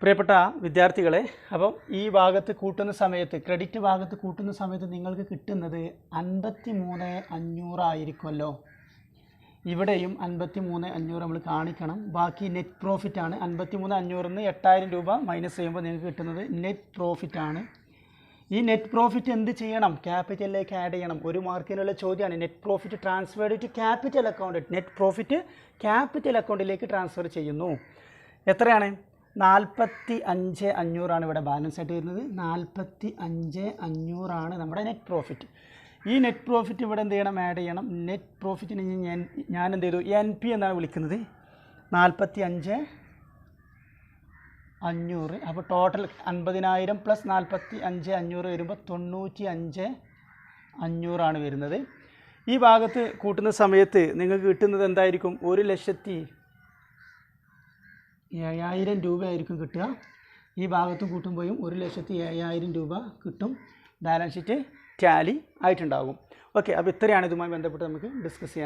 പ്രിയപ്പെട്ട വിദ്യാർത്ഥികളെ, അപ്പം ഈ ഭാഗത്ത് കൂട്ടുന്ന സമയത്ത് ക്രെഡിറ്റ് ഭാഗത്ത് കൂട്ടുന്ന സമയത്ത് നിങ്ങൾക്ക് കിട്ടുന്നത് 53,500 ആയിരിക്കുമല്ലോ. ഇവിടെയും 53,500 നമ്മൾ കാണിക്കണം. ബാക്കി നെറ്റ് പ്രോഫിറ്റാണ്. 53,500 8,000 രൂപ മൈനസ് ചെയ്യുമ്പോൾ നിങ്ങൾക്ക് കിട്ടുന്നത് നെറ്റ് പ്രോഫിറ്റാണ്. ഈ നെറ്റ് പ്രോഫിറ്റ് എന്ത് ചെയ്യണം? ക്യാപിറ്റലിലേക്ക് ആഡ് ചെയ്യണം. ഒരു മാർക്കിനുള്ള ചോദ്യമാണ്. Net profit transferred to capital account. Net profit capital അക്കൗണ്ടിലേക്ക് ട്രാൻസ്ഫർ ചെയ്യുന്നു. എത്രയാണ്? 45,500 ഇവിടെ ബാലൻസ് ആയിട്ട് വരുന്നത്. 45,500 നമ്മുടെ നെറ്റ് പ്രോഫിറ്റ്. ഈ നെറ്റ് പ്രോഫിറ്റ് ഇവിടെ എന്ത് ചെയ്യണം? ആഡ് ചെയ്യണം. നെറ്റ് പ്രോഫിറ്റിന് ഞാൻ എന്ത് ചെയ്തു? NP എന്നാണ് വിളിക്കുന്നത്. 45,500. അപ്പോൾ ടോട്ടൽ 50,000 പ്ലസ് 45,500 വരുമ്പോൾ 95,500 വരുന്നത്. ഈ ഭാഗത്ത് കൂട്ടുന്ന സമയത്ത് നിങ്ങൾക്ക് കിട്ടുന്നത് എന്തായിരിക്കും? 1,07,000 രൂപയായിരിക്കും കിട്ടുക. ഈ ഭാഗത്തും കൂട്ടുമ്പോഴും 1,07,000 രൂപ കിട്ടും. ബാലൻസ് ഷീറ്റ് ടാലി ആയിട്ടുണ്ടാകും. ഓക്കെ. അപ്പോൾ ഇത്രയാണ് ഇതുമായി ബന്ധപ്പെട്ട് നമുക്ക് ഡിസ്കസ് ചെയ്യാൻ.